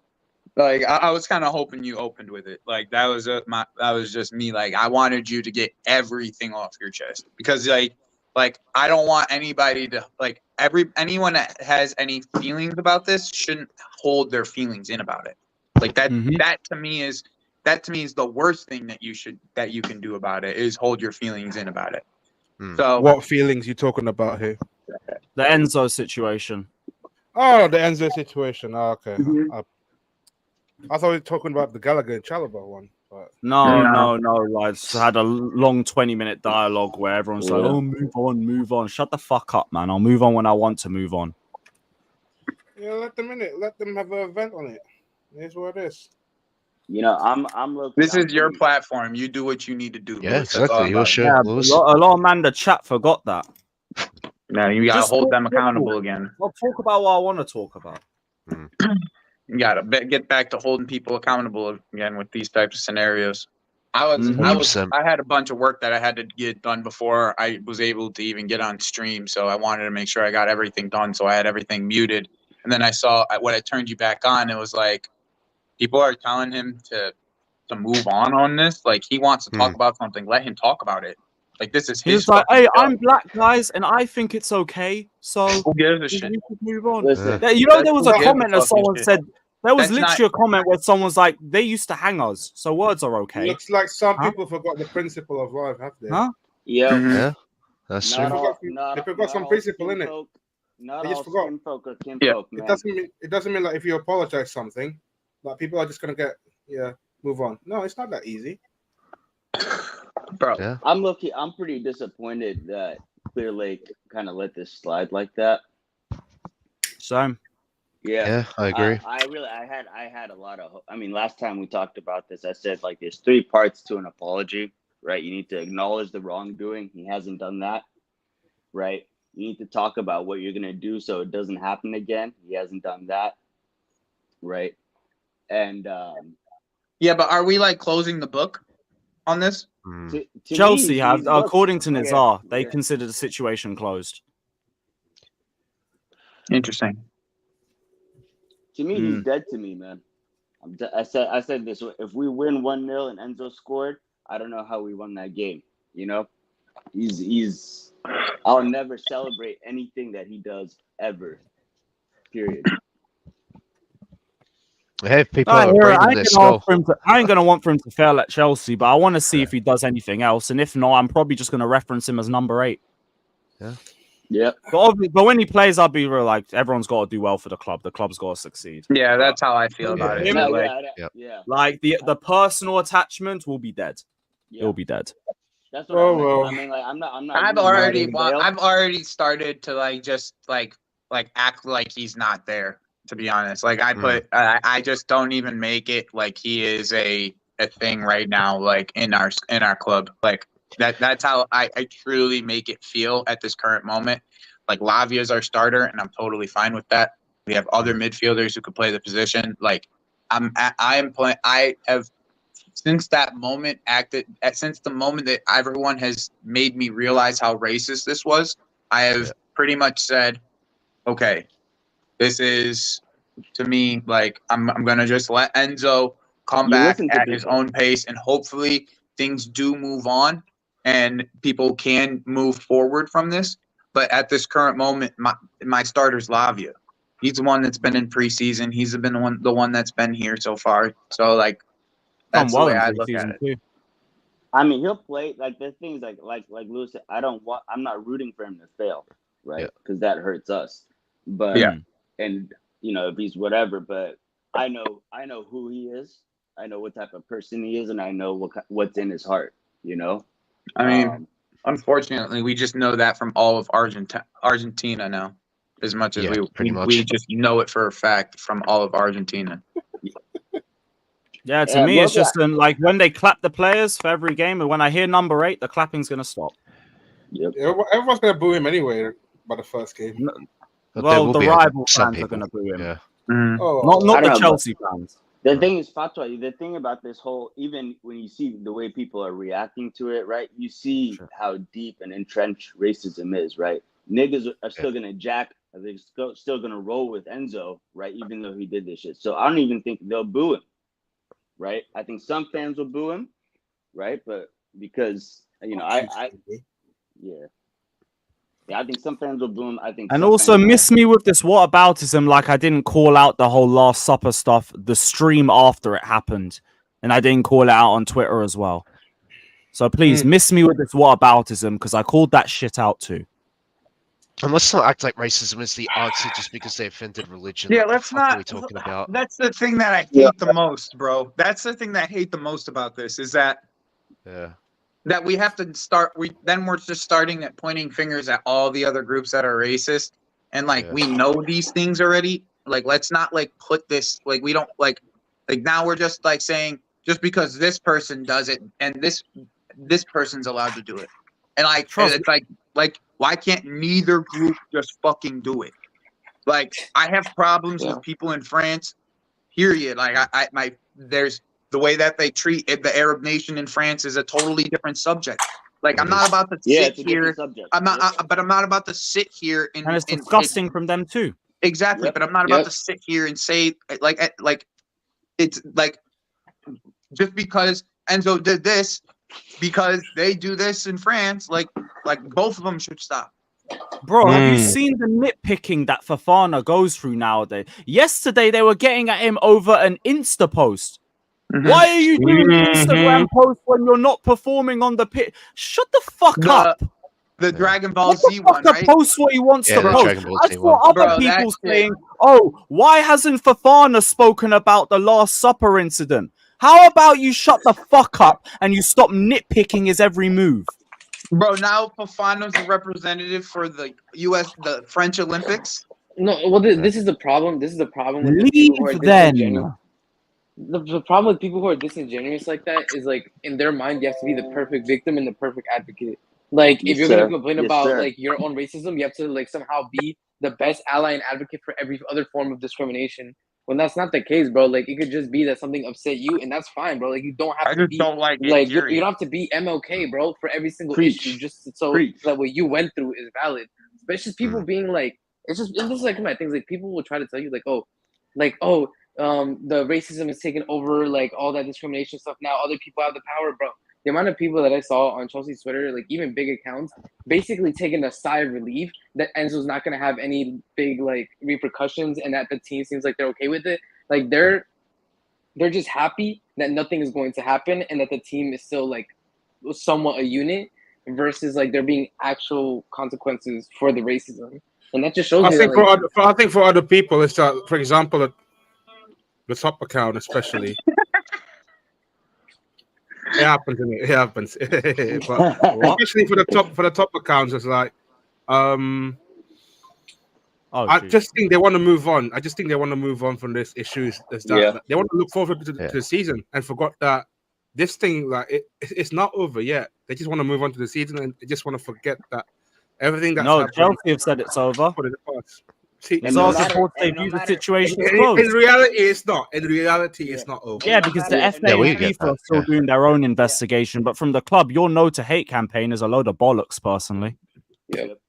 like I was kind of hoping you opened with it. Like that was just me. Like I wanted you to get everything off your chest because like I don't want anybody to like anyone that has any feelings about this shouldn't hold their feelings in about it. Like that to me is the worst thing that you can do about it is hold your feelings in about it. So What feelings you talking about here? The Enzo situation. Oh, the Enzo situation. Oh, okay. Mhm. I thought we were talking about the Gallagher and Chalobah one. But... No. I just had a long 20-minute dialogue where everyone's like, "Oh, move on." Shut the fuck up, man. I'll move on when I want to move on. Yeah, let them in it. Let them have an event on it. Here's what it is. You know, I'm looking. This is your platform. You do what you need to do. Yeah, Lewis. That's all exactly. I'm Your about. show, Yeah, Lewis. a lot of man, the chat forgot that. No, you gotta Just hold talk them football. accountable again. I'll talk about what I want to talk about. You gotta get back to holding people accountable again with these types of scenarios. I 100%. had a bunch of work that I had to get done before I was able to even get on stream, so I wanted to make sure I got everything done. So I had everything muted, and then I saw when I turned you back on, it was like people are telling him to move on this. Like he wants to talk about something, let him talk about it. Like this is his. He's like, fucking "Hey, show. I'm black, guys, and I think it's okay. So Who gives a we shit? should move on." Listen, Yeah, you know, there was a Who gives comment that fucking someone shit? said. There was That's literally a comment where someone's like, "They used to hang us, so words are okay." Looks like some Huh? people forgot the principle of life, have they? Huh? Yo, Yeah, that's not true. all, They forgot not some all principle in skin it. folk, not They all just forgot. skin folk are kin Yeah. folk, man. It doesn't mean like if you apologize something, like people are just gonna move on. No, it's not that easy. Bro. Yeah. I'm pretty disappointed that Clear Lake kind of let this slide like that. Same. Yeah, I agree. I had a lot of. I mean, last time we talked about this, I said like there's 3 parts to an apology, right? You need to acknowledge the wrongdoing. He hasn't done that, right? You need to talk about what you're gonna do so it doesn't happen again. He hasn't done that, right? And Yeah, but are we like closing the book on this? to Chelsea me, have, look, according to Nizar, they yeah. consider the situation closed. Interesting. To me, he's dead to me, man. I said this. If we win 1-0 and Enzo scored, I don't know how we won that game. You know, he's. I'll never celebrate anything that he does ever. Period. Hey, people I have a hear it. brain in their skull. I ain't gonna want for him to fail at Chelsea, but I want to see if he does anything else. And if not, I'm probably just gonna reference him as number 8. Yeah. But when he plays, I'll be real. Like everyone's got to do well for the club. The club's got to succeed. Yeah, that's how I feel about it. No, Like, like the personal attachment will be dead. Yeah. It'll be dead. That's what I mean. I mean, like I'm not. I've already started to like just like act like he's not there. To be honest, like I just don't even make it like he is a thing right now. Like in our club, like that's how I truly make it feel at this current moment. Like Lavia is our starter, and I'm totally fine with that. We have other midfielders who could play the position. Like I have since that moment since the moment that everyone has made me realize how racist this was. I have pretty much said, okay, this is to me like I'm gonna just let Enzo come back at his own pace, and hopefully things do move on and people can move forward from this. But at this current moment, my starter's Lavia. He's the one that's been in preseason. He's been the one that's been here so far. So like that's the way I look at it. Too. I mean, he'll play like the things like Lewis said. I'm not rooting for him to fail, right? Because that hurts us. But and you know if he's whatever, but I know who he is, I know what type of person he is, and I know what's in his heart. You know. I mean, unfortunately, we just know that from all of Argentina now. As much as we just know it for a fact from all of Argentina. Yeah, to me, it's just like when they clap the players for every game, and when I hear number 8, the clapping's gonna stop. Yep. Everyone's gonna boo him anyway by the first game. Well, the rival fans are gonna boo him. Yeah. Not the Chelsea fans. The thing is, Fatwa, the thing about this whole, even when you see the way people are reacting to it, right? You see how deep and entrenched racism is, right? Niggas are still gonna jack. They're still gonna roll with Enzo, right? Even though he did this shit. So I don't even think they'll boo him, right? I think some fans will boo him, right? But because I think some fans will boo him. I think, and also miss me with this whataboutism. Like I didn't call out the whole Last Supper stuff, the stream after it happened, and I didn't call it out on Twitter as well. So please miss me with this whataboutism because I called that shit out too. And let's not act like racism is the answer just because they offended religion. Yeah, What let's the fuck are not. we talking about? That's the thing that I hate the most, bro. That's the thing that I hate the most about this is that that we have to start. We're just starting at pointing fingers at all the other groups that are racist, and like we know these things already. Like let's not like put this like we don't like now we're just like saying just because this person does it and this person's allowed to do it, and like it's like why can't neither group just fucking do it? Like I have problems with people in France. Period. Like there's the way that they treat it, the Arab nation in France is a totally different subject. Like I'm not about to sit here. I'm not, but I'm not about to sit here and it's disgusting from them too. Exactly, but I'm not about to sit here and say like it's like just because Enzo did this because they do this in France, like both of them should stop. Bro, have you seen the nitpicking that Fofana goes through nowadays? Yesterday, they were getting at him over an Insta post. Why are you doing Instagram posts when you're not performing on the pitch? Shut the fuck up. The Dragon Ball Z one, right? Post what he wants to post. I saw other people saying, "Oh, why hasn't Fofana spoken about the Last Supper incident? How about you shut the fuck up and you stop nitpicking his every move?" Bro, now Fofana's a representative for the the French Olympics. No, well, this is the problem. This is the problem with Leave then. The problem with people who are disingenuous like that is like in their mind you have to be the perfect victim and the perfect advocate. Like if you're gonna complain about like your own racism, you have to like somehow be the best ally and advocate for every other form of discrimination. When that's not the case, bro. Like it could just be that something upset you, and that's fine, bro. Like you don't have to be don't like it, like you don't have to be MLK, bro, for every single issue. Just so that what you went through is valid. But it's just people being like, it's just this is like my things. Like people will try to tell you like the racism is taking over, like all that discrimination stuff. Now other people have the power, bro. The amount of people that I saw on Chelsea's Twitter, like even big accounts, basically taking a sigh of relief that Enzo's not going to have any big like repercussions and that the team seems like they're okay with it. Like they're just happy that nothing is going to happen and that the team is still like somewhat a unit versus like there being actual consequences for the racism. And that just shows I me think that, I think for other people, it's that, for example, the top account especially. It happens, isn't it? It happens. But especially for the top accounts, it's like, I just think they want to move on. I just think they want to move on from this issues. They want to look forward to the season and forgot that this thing, like, it's not over yet. They just want to move on to the season and they just want to forget that everything that's happened. Chelsea have said it's over. It's all support they view the situation as in reality, it's not. In reality, it's not over. Yeah, because the FA and FIFA are still doing their own investigation. But from the club, your no to hate campaign is a load of bollocks, personally. Yep.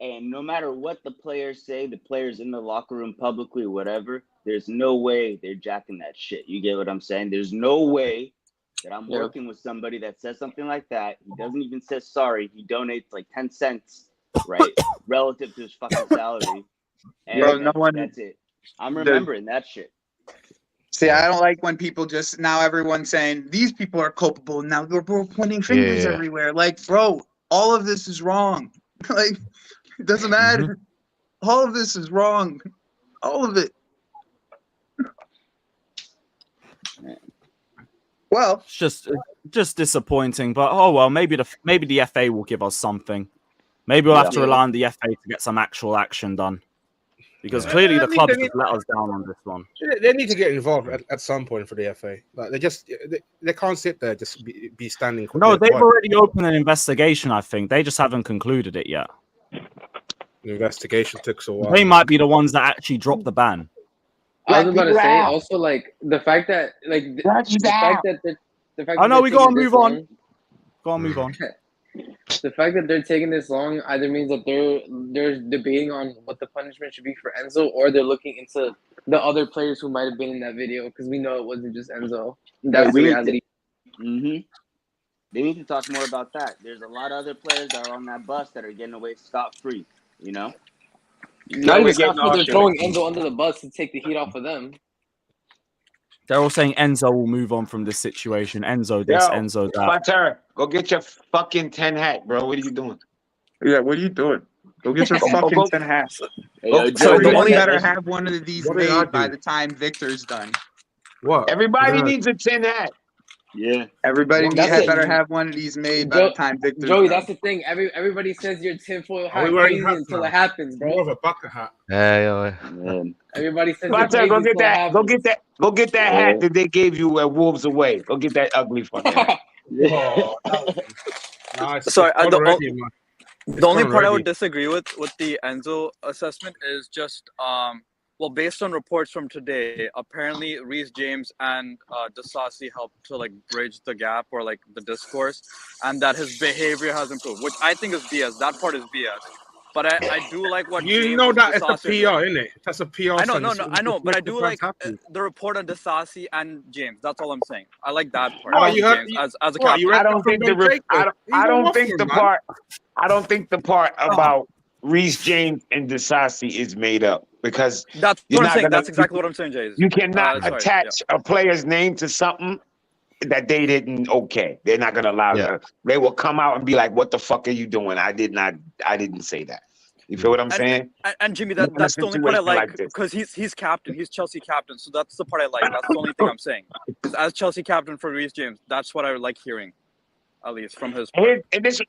And no matter what the players say, the players in the locker room publicly, whatever, there's no way they're jacking that shit. You get what I'm saying? There's no way that I'm working with somebody that says something like that. He doesn't even say sorry. He donates like 10 cents, right, relative to his fucking salary. And that's it. I'm remembering that shit. See, I don't like when people just now everyone's saying these people are culpable. Now we're pointing fingers everywhere. Like, bro, all of this is wrong. Like, it doesn't matter. All of this is wrong. All of it. Well, it's just disappointing. But oh well, maybe the FA will give us something. Maybe we'll have to rely on the FA to get some actual action done. Because clearly the club just let us down on this one. They need to get involved at some point for the FA. Like they can't sit there just be standing. No, they've already opened an investigation. I think they just haven't concluded it yet. The investigation took so long. They might be the ones that actually dropped the ban. I was about to say also like the fact that like the fact that I know we gotta move on. Go on, move on. The fact that they're taking this long either means that they're debating on what the punishment should be for Enzo, or they're looking into the other players who might have been in that video, because we know it wasn't just Enzo. That's the reality. They need to talk more about that. There's a lot of other players that are on that bus that are getting away scot-free, you know? Not even scot-free, they're throwing Enzo under the bus to take the heat off of them. They're all saying Enzo will move on from this situation. Enzo this, Enzo that. My turn. Go get your fucking 10 hat, bro. What are you doing? Yeah, what are you doing? Go get your fucking 10 hats. Hey, So you better have one of these made by the time Victor's done. What? Everybody needs a 10 hat. Yeah. Everybody better have one of these made by the time Victor's Joey, done. that's the thing. Everybody says your tinfoil hat we wearing crazy hats until now? it happens, bro. More of a bucket hat. Everybody says My you're turn. Go crazy get until it that. happens. Go get that hat that they gave you at Wolves Away. Go get that ugly fucking hat. Sorry, the only part I would disagree with the Enzo assessment is just well, based on reports from today, apparently Reece James and Disasi helped to like bridge the gap or like the discourse, and that his behavior has improved, which I think is BS. That part is BS. But I do like what You James know that and it's a Disasi PR, isn't it? That's a PR. I know, but I do like the report on Disasi and James. That's all I'm saying. I like that part. Oh, you heard, James, as a captain. I don't think the part about Reece James and Disasi is made up, because that's what I'm saying. That's exactly what I'm saying, Jay. You cannot attach a player's name to something that they didn't. Okay, they're not gonna allow that. They will come out and be like, "What the fuck are you doing? I didn't say that." You feel what I'm saying? And Jimmy, that's the only part I like, because he's captain. He's Chelsea captain, so that's the part I like. That's the only thing I'm saying. Because as Chelsea captain for Reece James, that's what I like hearing, at least from his part. And this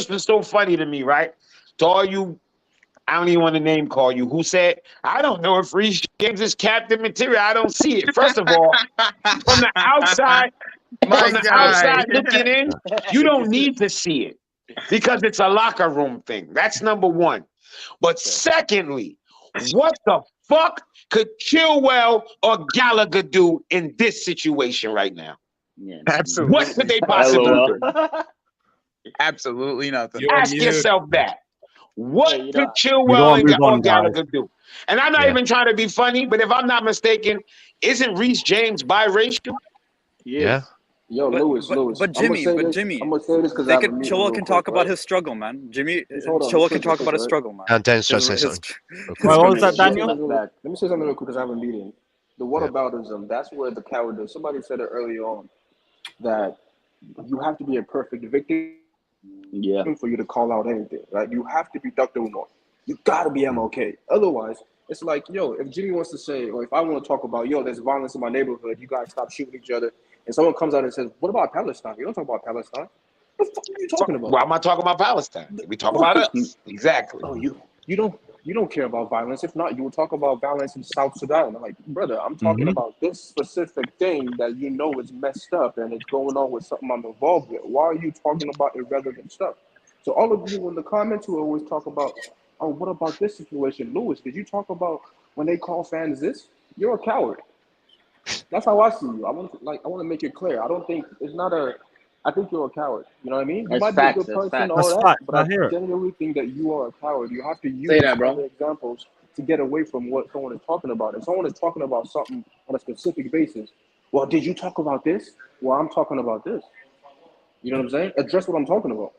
was so funny to me, right? To all you, I don't even want to name call you, who said, I don't know if Reece James is captain material. I don't see it. First of all, from the outside looking in, you don't need to see it, because it's a locker room thing. That's number one. But secondly, what the fuck could Chilwell or Gallagher do in this situation right now? Yeah, absolutely. What could they possibly do? Absolutely nothing. Ask yourself that. What could Chilwell or Gallagher do? And I'm not even trying to be funny, but if I'm not mistaken, isn't Reece James biracial? Yeah. Yo, Lewis. But Jimmy, I'm gonna say this because Chilwell can talk about his struggle, man. Jimmy, Chilwell can talk about his struggle, man. And Dan's trying to say something. What was that, Daniel? Let me say something real quick because I have a meeting. The whataboutism, that's where the coward is. Somebody said it early on that you have to be a perfect victim for you to call out anything, right? You have to be Dr. Umar. You gotta be MLK. Otherwise, it's like, yo, if Jimmy wants to say, or if I want to talk about, yo, there's violence in my neighborhood, you guys stop shooting each other, and someone comes out and says, what about Palestine? You don't talk about Palestine. What the fuck are you talking about? Well, I'm not talking about Palestine. We talk about us. Exactly. Oh, you don't care about violence. If not, you will talk about violence in South Sudan. I'm like, brother, I'm talking about this specific thing that you know is messed up and it's going on with something I'm involved with. Why are you talking about irrelevant stuff? So all of you in the comments who always talk about, oh, what about this situation? Lewis, did you talk about when they call fans this? You're a coward. That's how I see you. I want to make it clear. I don't think it's not a. I think you're a coward. You know what I mean? You might be a good person, all that, but I genuinely think that you are a coward. You have to use other examples to get away from what someone is talking about. If someone is talking about something on a specific basis, well, did you talk about this? Well, I'm talking about this. You know what I'm saying? Address what I'm talking about.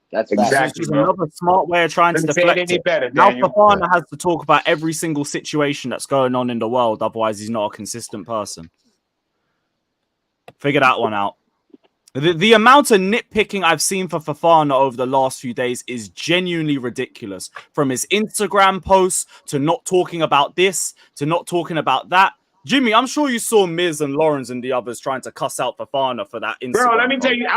That's exactly another smart way of trying to deflect it. Now Fofana has to talk about every single situation that's going on in the world, otherwise he's not a consistent person. Figure that one out. The amount of nitpicking I've seen for Fofana over the last few days is genuinely ridiculous. From his Instagram posts to not talking about this, to not talking about that. Jimmy, I'm sure you saw Miz and Lawrence and the others trying to cuss out Fofana for that Instagram. Bro, let me tell you,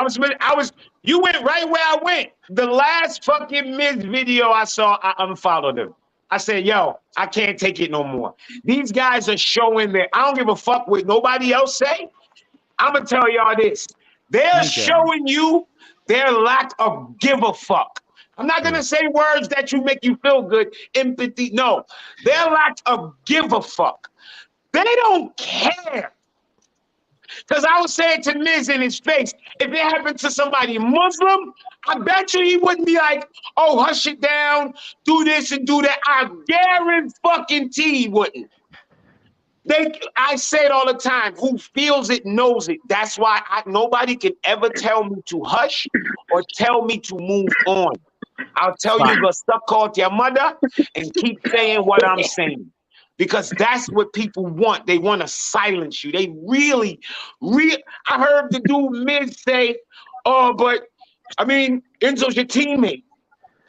you went right where I went. The last fucking Miz video I saw, I unfollowed him. I said, yo, I can't take it no more. These guys are showing that I don't give a fuck what nobody else say. I'm gonna tell y'all this. They're showing you their lack of give a fuck. I'm not gonna say words that you make you feel good, empathy. No, their lack of give a fuck. They don't care. Because I was saying to Miz in his face, if it happened to somebody Muslim, I bet you he wouldn't be like, oh, hush it down, do this and do that. I guarantee he wouldn't. I say it all the time, who feels it knows it. That's why nobody can ever tell me to hush or tell me to move on. I'll tell you to suck out your mother and keep saying what I'm saying. Because that's what people want. They want to silence you. They really, I heard the dude Miz say, oh, but, I mean, Enzo's your teammate.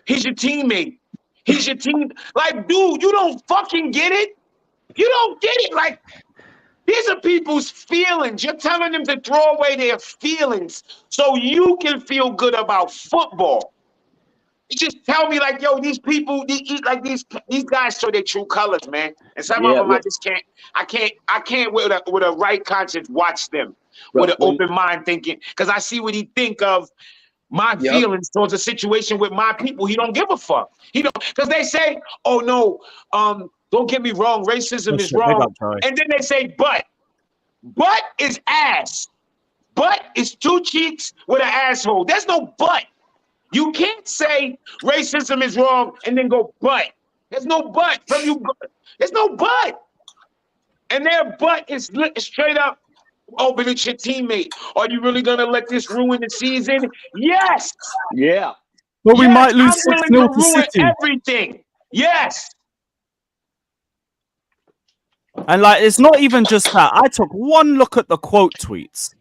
He's your teammate. He's your team. Like, dude, you don't fucking get it? You don't get it. Like, these are people's feelings. You're telling them to throw away their feelings so you can feel good about football. You just tell me like, yo, these people, these guys show their true colors, man. And some of them, I can't with a right conscience watch them with an open mind thinking, because I see what he think of my feelings towards a situation with my people. He don't give a fuck. He don't, because they say, oh no, don't get me wrong, racism is wrong. And then they say, but is ass. But is two cheeks with an asshole. There's no but. You can't say racism is wrong and then go but. There's no but from you. There's no but. And their but is straight up, oh, but it's your teammate. Are you really going to let this ruin the season? Yes. Yeah. But we might lose 6-0 to City. Everything. Yes. And like, it's not even just that. I took one look at the quote tweets.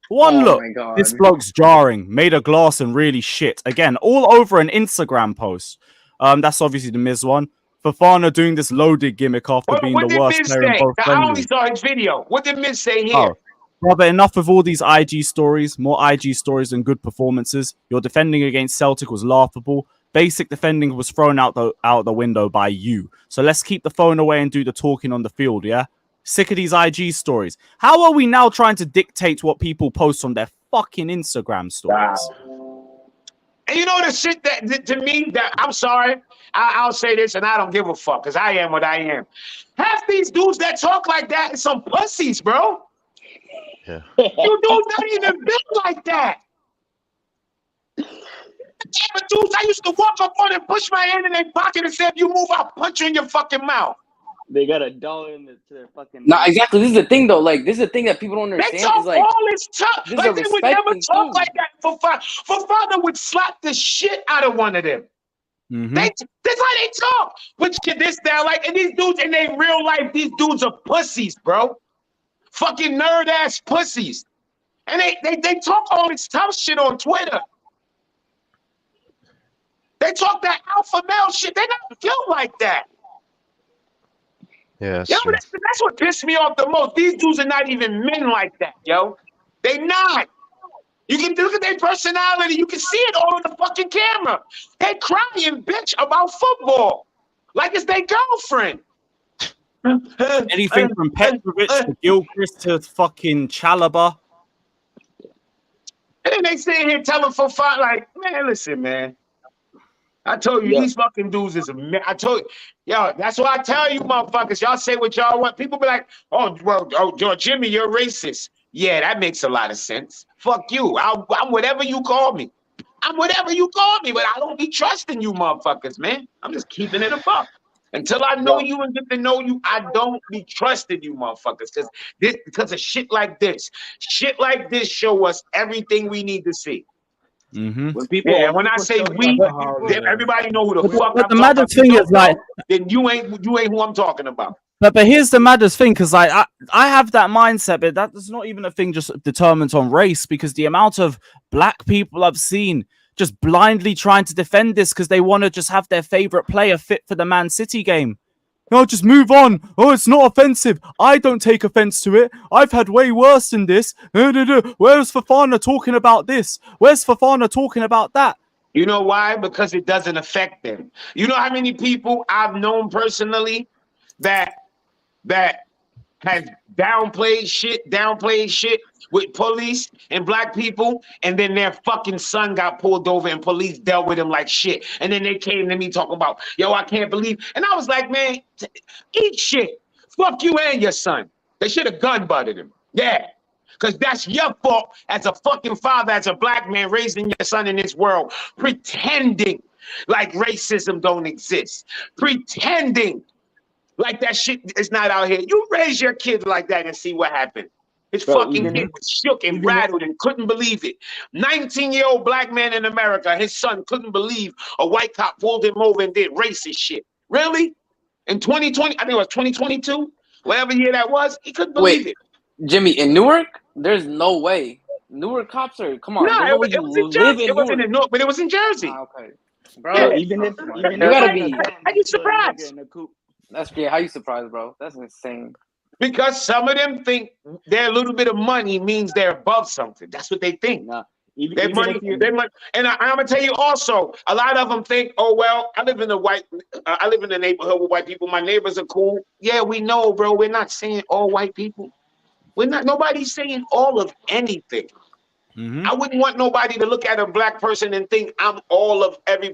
One look. This bloke's jarring. Made a glass and really shit. Again, all over an Instagram post. That's obviously the Miz one. Fofana doing this loaded gimmick after being the worst player in both I only saw his video. What did Miz say here? Oh, brother, enough of all these IG stories. More IG stories than good performances. Your defending against Celtic was laughable. Basic defending was thrown out the window by you. So let's keep the phone away and do the talking on the field, yeah? Sick of these IG stories. How are we now trying to dictate what people post on their fucking Instagram stories? And you know the shit that to me, that I'm sorry, I'll say this and I don't give a fuck because I am what I am. Half these dudes that talk like that is some pussies, bro. Yeah. You dudes not even built like that. But dudes, I used to walk up on and push my hand in their pocket and say, if you move, I'll punch you in your fucking mouth. They got a dollar in to their fucking. No, exactly. This is the thing, though. Like, this is the thing that people don't understand. They talk is like, all this tough. Like, they would never talk like that. Fofana would slap the shit out of one of them. Mm-hmm. That's how they talk. Which this down like, and these dudes in their real life, these dudes are pussies, bro. Fucking nerd ass pussies. And they talk all this tough shit on Twitter. They talk that alpha male shit. They not built like that. Yeah, yo, that's what pissed me off the most. These dudes are not even men like that, yo. They not. You can look at their personality. You can see it all on the fucking camera. They crying, bitch, about football. Like it's their girlfriend. Anything from Petrovic to Gilchrist to fucking Chalobah. And then they sitting here telling Fofana, like, man, listen, man. I told you, these fucking dudes is a. I told you, yo, that's why I tell you, motherfuckers. Y'all say what y'all want. People be like, oh, well, Jimmy, you're racist. Yeah, that makes a lot of sense. Fuck you. I'm whatever you call me. I'm whatever you call me, but I don't be trusting you, motherfuckers, man. I'm just keeping it a buck. Until I know you and get to know you, I don't be trusting you, motherfuckers. Because of shit like this. Shit like this show us everything we need to see. Mm-hmm. When people, when I say we, then everybody know who the fuck but I'm the talking maddest about. thing is like, then you ain't who I'm talking about. But here's the maddest thing, because like I have that mindset, but that's not even a thing just determined on race, because the amount of black people I've seen just blindly trying to defend this because they want to just have their favorite player fit for the Man City game. No, just move on. Oh, it's not offensive. I don't take offense to it. I've had way worse than this. Where's Fofana talking about this? Where's Fofana talking about that? You know why? Because it doesn't affect them. You know how many people I've known personally that has downplayed shit with police and black people, and then their fucking son got pulled over and police dealt with him like shit. And then they came to me talking about, yo, I can't believe. And I was like, man, eat shit. Fuck you and your son. They should have gun butted him. Yeah. Because that's your fault as a fucking father, as a black man raising your son in this world, pretending like racism don't exist, pretending like that shit is not out here. You raise your kid like that and see what happened. His fucking kid was shook and rattled and couldn't believe it. 19-year-old black man in America, his son couldn't believe a white cop pulled him over and did racist shit. Really? In 2020, I think it was 2022, whatever year that was, he couldn't believe it. Jimmy, in Newark, there's no way. Newark cops are, come on. No, it was in Jersey. It wasn't in Newark, but it was in Jersey. Okay. Bro, Yeah. Even if you gotta be. Are you surprised? That's great. How you surprised, bro? That's insane. Because some of them think their little bit of money means they're above something. That's what they think. Their money. And I'm gonna tell you also, a lot of them think, oh well, I live in a neighborhood with white people. My neighbors are cool. Yeah, we know, bro. We're not saying all white people. We're not. Nobody's saying all of anything. I wouldn't want nobody to look at a black person and think I'm all of every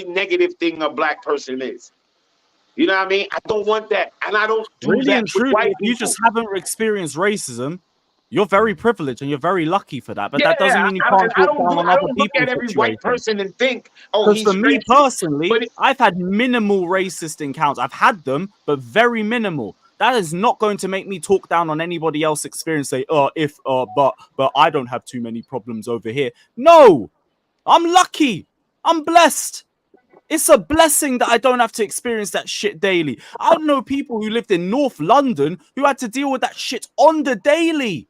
negative thing a black person is. You know what I mean? I don't want that, and I don't do really that and truly. If you just haven't experienced racism, you're very privileged and you're very lucky for that. But that doesn't mean you can't talk down on other look at every white person and think, oh, because he's for me racist. personally, I've had minimal racist encounters. I've had them, but very minimal. That is not going to make me talk down on anybody else's experience. Say, but I don't have too many problems over here. No, I'm lucky. I'm blessed. It's a blessing that I don't have to experience that shit daily. I know people who lived in North London who had to deal with that shit on the daily.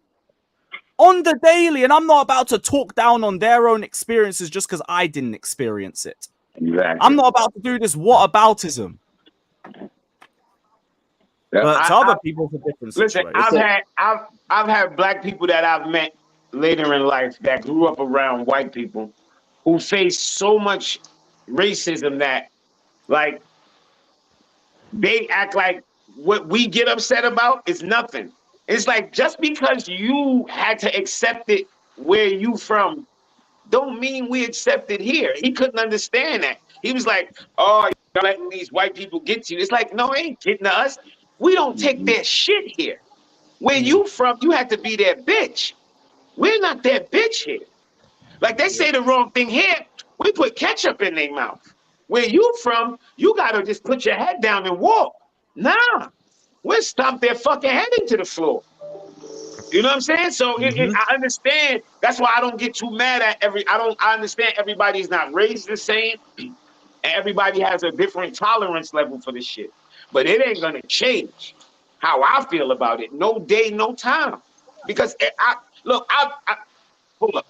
On the daily. And I'm not about to talk down on their own experiences just because I didn't experience it. Exactly. I'm not about to do this whataboutism. But to other people, it's a different situation. Listen, I've had black people that I've met later in life that grew up around white people who face so much racism that, like, they act like what we get upset about is nothing. It's like, just because you had to accept it where you from, don't mean we accept it here. He couldn't understand that. He was like, oh, you're letting these white people get to you. It's like, no, it ain't getting to us. We don't take their shit here. Where you from, you have to be their bitch. We're not their bitch here. Like, they say the wrong thing here, we put ketchup in their mouth. Where you from, you gotta just put your head down and walk. Nah, we'll stomp their fucking head into the floor. You know what I'm saying? So I understand. That's why I don't get too mad at I understand everybody's not raised the same. And everybody has a different tolerance level for this shit. But it ain't gonna change how I feel about it. No day, no time. Because hold up.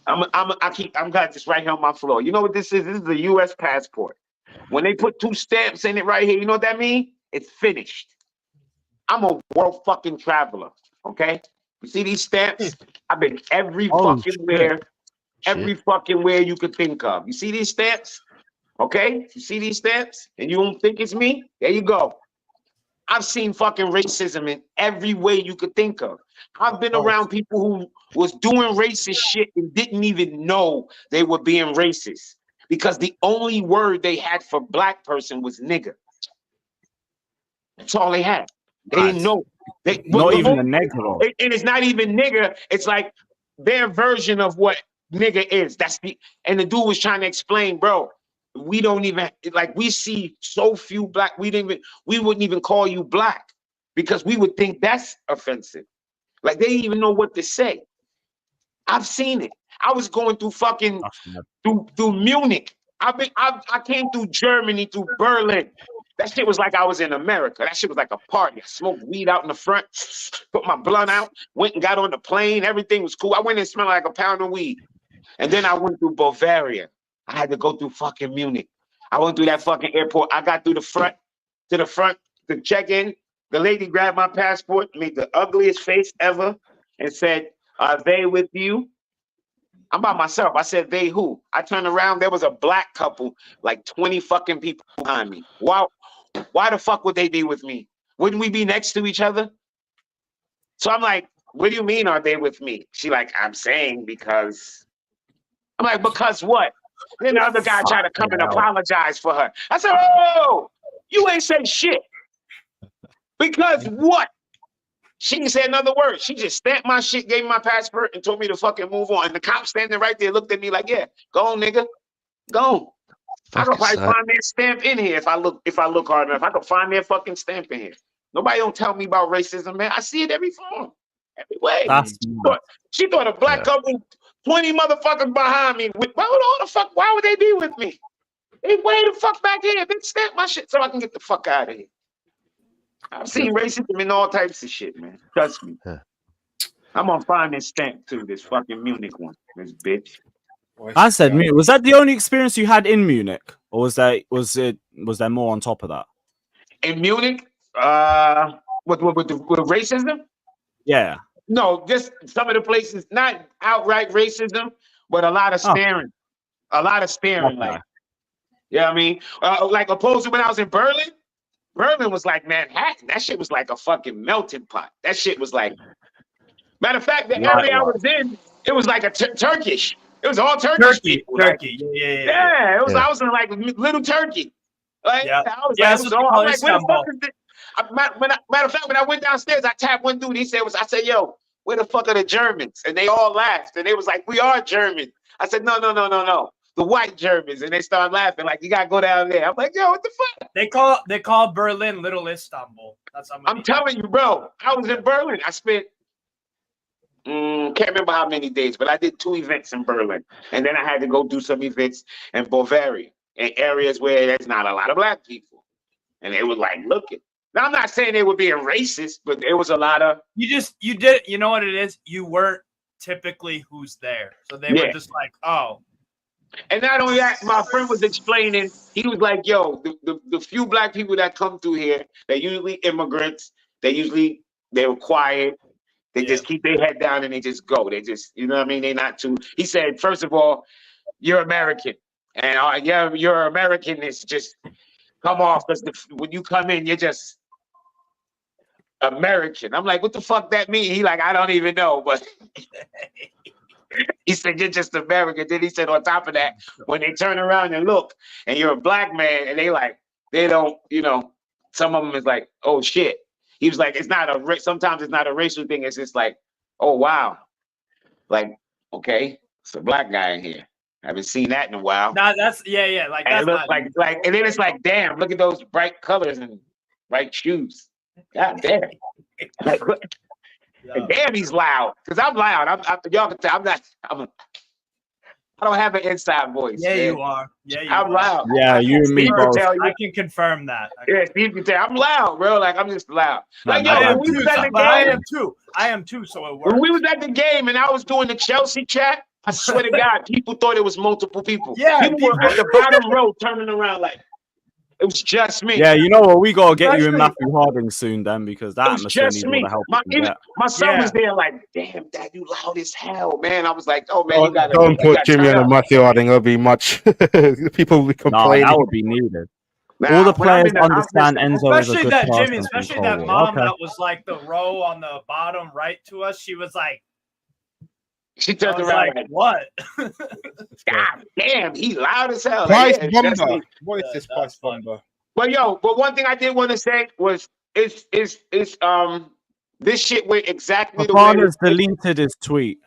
I'm got this right here on my floor. You know what this is? This is a U.S. passport. When they put 2 stamps in it right here, you know what that means? It's finished. I'm a world fucking traveler. Okay? You see these stamps? I've been every fucking where you could think of. You see these stamps? Okay? You see these stamps? And you don't think it's me? There you go. I've seen fucking racism in every way you could think of. I've been around people who was doing racist shit and didn't even know they were being racist because the only word they had for black person was nigger. That's all they had. They didn't know. Not even a nigger. And it's not even nigger. It's like their version of what nigger is. And the dude was trying to explain, bro, we don't even, like, we see so few black, we wouldn't even call you black because we would think that's offensive. Like, they didn't even know what to say. I've seen it. I was going through fucking through Munich. I came through Germany, through Berlin. That shit was like I was in America. That shit was like a party. I smoked weed out in the front, put my blunt out, went and got on the plane. Everything was cool. I went and smelled like a pound of weed. And then I went through Bavaria. I had to go through fucking Munich. I went through that fucking airport. I got through the front to check in. The lady grabbed my passport, made the ugliest face ever, and said, "Are they with you?" I'm by myself. I said, "They who?" I turned around. There was a black couple, like 20 fucking people behind me. Why the fuck would they be with me? Wouldn't we be next to each other? So I'm like, "What do you mean, are they with me?" She like, "I'm saying because." I'm like, "Because what?" Then the other guy tried to come and apologize for her. I said, "Oh, you ain't say shit. Because what?" She didn't say another word. She just stamped my shit, gave me my passport, and told me to fucking move on. And the cop standing right there looked at me like, "Yeah, go on, nigga. Go on." I could probably find their stamp in here if I look hard enough. I could find their fucking stamp in here. Nobody don't tell me about racism, man. I see it every form, every way. She thought a black couple, 20 motherfuckers behind me. Why would they be with me? They way the fuck back here. They stamp my shit so I can get the fuck out of here. I've seen racism in all types of shit, man. Trust me. I'm gonna find this stamp too. This fucking Munich one. This bitch. I said, was that the only experience you had in Munich, or was there more on top of that? In Munich, with racism? Yeah. No, just some of the places, not outright racism, but a lot of staring. A lot of staring, like, you know what I mean? Like opposed to when I was in Berlin. Berlin was like Manhattan. That shit was like a fucking melting pot. That shit was like, matter of fact, the area I was in, it was like a Turkish. It was all Turkish people. Turkey. Like, yeah. It was. I was in like little Turkey. Like, I was like, I'm like, where the fuck is this? Matter of fact, when I went downstairs, I tapped one dude. He said, I said, "Yo, where the fuck are the Germans?" And they all laughed. And they was like, "We are German." I said, No. The white Germans. And they started laughing. Like, "You gotta go down there." I'm like, "Yo, what the fuck?" They call Berlin Little Istanbul. That's how I'm telling you, bro. I was in Berlin. I spent can't remember how many days, but I did 2 events in Berlin. And then I had to go do some events in Bavaria, in areas where there's not a lot of black people. And they were like, looking. Now, I'm not saying they were being racist, but there was a lot of... You know what it is? You weren't typically who's there. So they were just like, oh. And not only that, my friend was explaining, he was like, "Yo, the few black people that come through here, they're usually immigrants. They're quiet. They just keep their head down and they just go. They just, you know what I mean? They're not too..." He said, "First of all, you're American. And your Americanness just come off because when you come in, you're just American." I'm like, "What the fuck that mean?" He like, "I don't even know, but..." He said, "You're just American." Then he said, on top of that, when they turn around and look, and you're a black man, and they don't, some of them is like, "Oh shit." He was like, sometimes it's not a racial thing. It's just like, "Oh wow, like, okay, it's a black guy in here. I haven't seen that in a while." Nah, that's like, and that's it looks like, and then it's like, "Damn, look at those bright colors and bright shoes. God damn." Like, and damn, he's loud. Because I'm loud. Y'all can tell I don't have an inside voice. Yeah, man. you are. I'm loud. Yeah, you and me both. I can confirm that. Yeah, Steve can tell. I'm loud, bro. Like, I'm just loud. Like, yo, when we was at the game, I am too, so it works. when we was at the game and I was doing the Chelsea chat, I swear to God, people thought it was multiple people. Yeah, people were at the bottom row turning around like, it was just me. Yeah, you know what? We gotta get you in Matthew Harding soon, then, because that atmosphere needs all the help. My son was there, like, "Damn, Dad, you loud as hell, man." I was like, "Oh man, you gotta don't put Jimmy on a Matthew Harding. It'll be much. People will be complaining. No, that would be needed. All the players understand Enzo is a good Jimmy, especially that mom that was like the row on the bottom right to us. She was like, she turned around like, "What?" God damn, he loud as hell. Price bomber. What is this price bomber? But one thing I did want to say was, this shit went exactly the way. Fafana's deleted his tweet.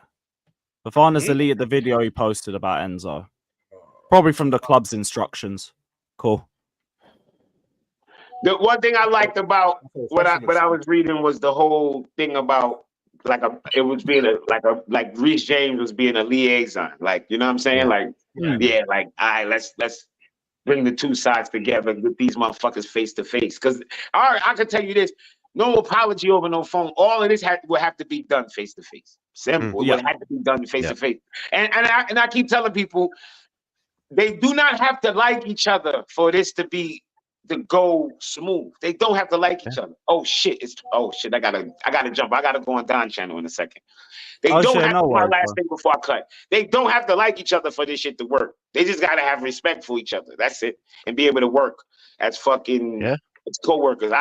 Fafana's deleted the video he posted about Enzo. Probably from the club's instructions. Cool. The one thing I liked about what I was reading was the whole thing about like Reece James was being a liaison, like, you know what I'm saying? Like, like, all right, let's bring the two sides together and get these motherfuckers face to face. Because I can tell you this: no apology over no phone. All of this will have to be done face to face. Simple. It would have to be done face to face. And I keep telling people, they do not have to like each other for this to go smooth. They don't have to like each other. Oh shit! I gotta jump. I gotta go on Don channel in a second. They don't have to, my last thing before I cut. They don't have to like each other for this shit to work. They just gotta have respect for each other. That's it, and be able to work as fucking as co-workers.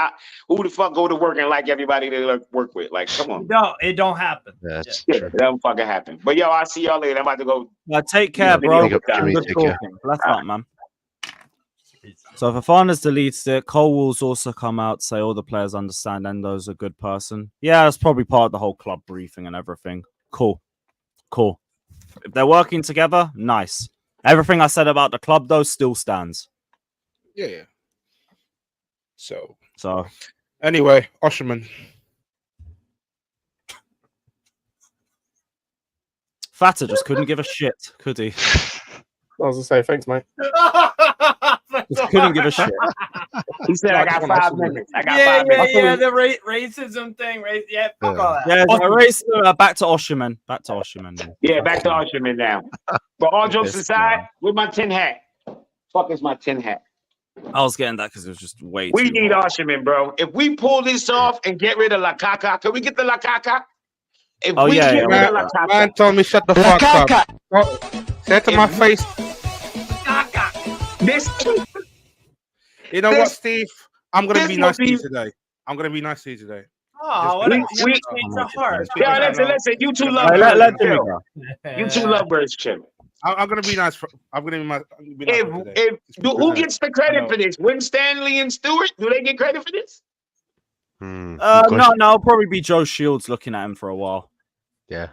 Who the fuck go to work and like everybody they work with? Like, come on. No, it don't happen. It don't fucking happen. But yo, I'll see y'all later. I'm about to go. Take care, bro. Good talking. Bless up, man. So if Fernandez deletes it, Cole will also come out, say all the players understand Endo's a good person. Yeah, that's probably part of the whole club briefing and everything. Cool. If they're working together, nice. Everything I said about the club, though, still stands. Yeah. So anyway, Osimhen. Fata just couldn't give a shit, could he? I was gonna say, thanks, mate. Just couldn't give a shit. He said, I got 5 minutes. I got 5 minutes. Yeah, the racism thing, right? Yeah, fuck all that. Yeah, back to Osimhen. Yeah, back to Osimhen now. But all jokes aside, with my tin hat. Fuck is my tin hat? I was getting that because it was just way We too need hot. Osimhen, bro. If we pull this off and get rid of La Caca, can we get the La Caca? If Oh, we yeah, get rid yeah. of La Caca. Man told me shut the fuck up. Oh, say it to my face. This, you know what, Steve? I'm gonna be nice to you today. I'm gonna be nice to you today. Oh, what a change of heart. Yeah, listen. You two love chill. You two lovebirds chill. I'm gonna be nice. I'm gonna be nice. Who gets the credit for this? Win Stanley and Stewart? Do they get credit for this? No, it'll probably be Joe Shields looking at him for a while. Yeah.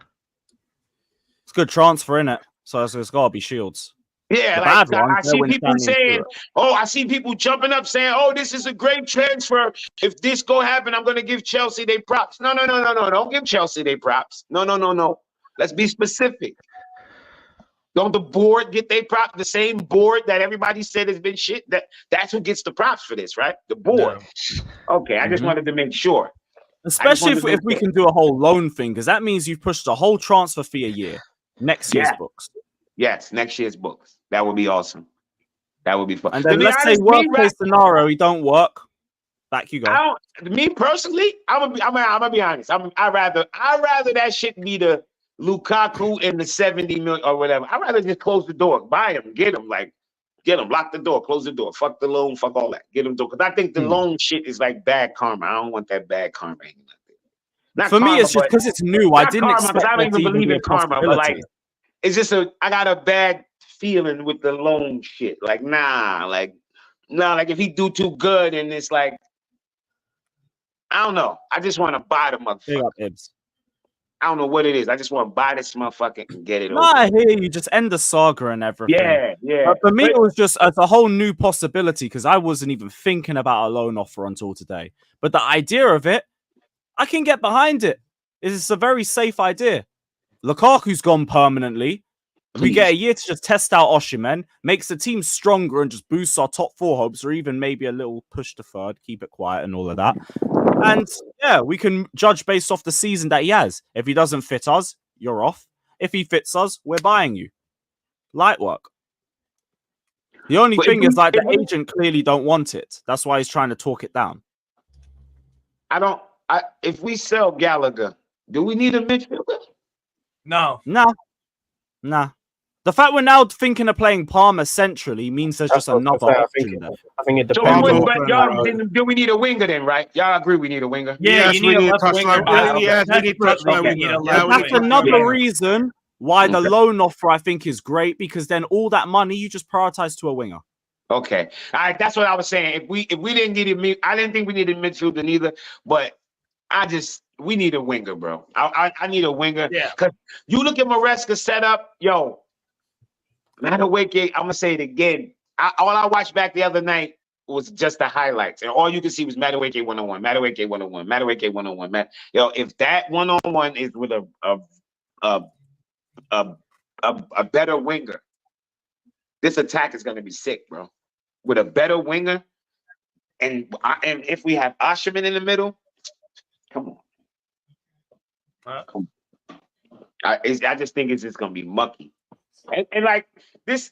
It's a good transfer, innit? So it's got to be Shields. Yeah, like, I see people saying, I see people jumping up saying, oh, this is a great transfer. If this go happen, I'm going to give Chelsea their props. No. Don't give Chelsea their props. No. Let's be specific. Don't the board get their props? The same board that everybody said has been shit? That's who gets the props for this, right? The board. No. Okay, I just wanted to make sure. Especially if we can do a whole loan thing, because that means you've pushed the whole transfer fee a year. Next year's books. Yes, next year's books. That would be awesome. That would be fun. And then let's say worst case scenario, he don't work. Back you go. Me personally, I'm gonna be honest. I'd rather that shit be the Lukaku and the 70 million or whatever. I'd rather just close the door, buy him, get him, lock the door, close the door, fuck the loan, fuck all that, get him door. Because I think the loan shit is like bad karma. I don't want that bad karma hanging out there. For me, it's just because it's new. I didn't expect. I don't even believe in karma, but like, it's just I got a bad feeling with the loan shit. Like, like if he do too good and it's like, I don't know. I just want to buy the motherfucker. I don't know what it is. I just want to buy this motherfucker and get it over. I hear you. Just end the saga and everything. Yeah. But for me, it was just a whole new possibility because I wasn't even thinking about a loan offer until today. But the idea of it, I can get behind it. It's a very safe idea. Lukaku's gone permanently. We get a year to just test out Osimhen, makes the team stronger and just boosts our top 4 hopes, or even maybe a little push to third, keep it quiet and all of that. And yeah, we can judge based off the season that he has. If he doesn't fit us, you're off. If he fits us, we're buying you. Light work. The only thing is, like, the agent clearly don't want it. That's why he's trying to talk it down. If we sell Gallagher, do we need a midfielder? No. Nah. The fact we're now thinking of playing Palmer centrally means there's just another option there. I think it depends. Do we need a winger then, right? Y'all agree we need a winger? Yeah, you need a left winger. That's another reason why the loan offer, I think, is great, because then all that money you just prioritize to a winger. Okay. All right, that's what I was saying. If we didn't get him, I didn't think we needed midfielder neither, but we need a winger, bro. I need a winger. Yeah. Because you look at Maresca's setup, yo, Madueke, I'm gonna say it again. All I watched back the other night was just the highlights, and all you can see was Madueke 101, Madueke 101, Madueke 101. Yo, if that 101 is with a better winger, this attack is gonna be sick, bro. With a better winger, and if we have Osimhen in the middle, come on. I just think it's just gonna be mucky. And like this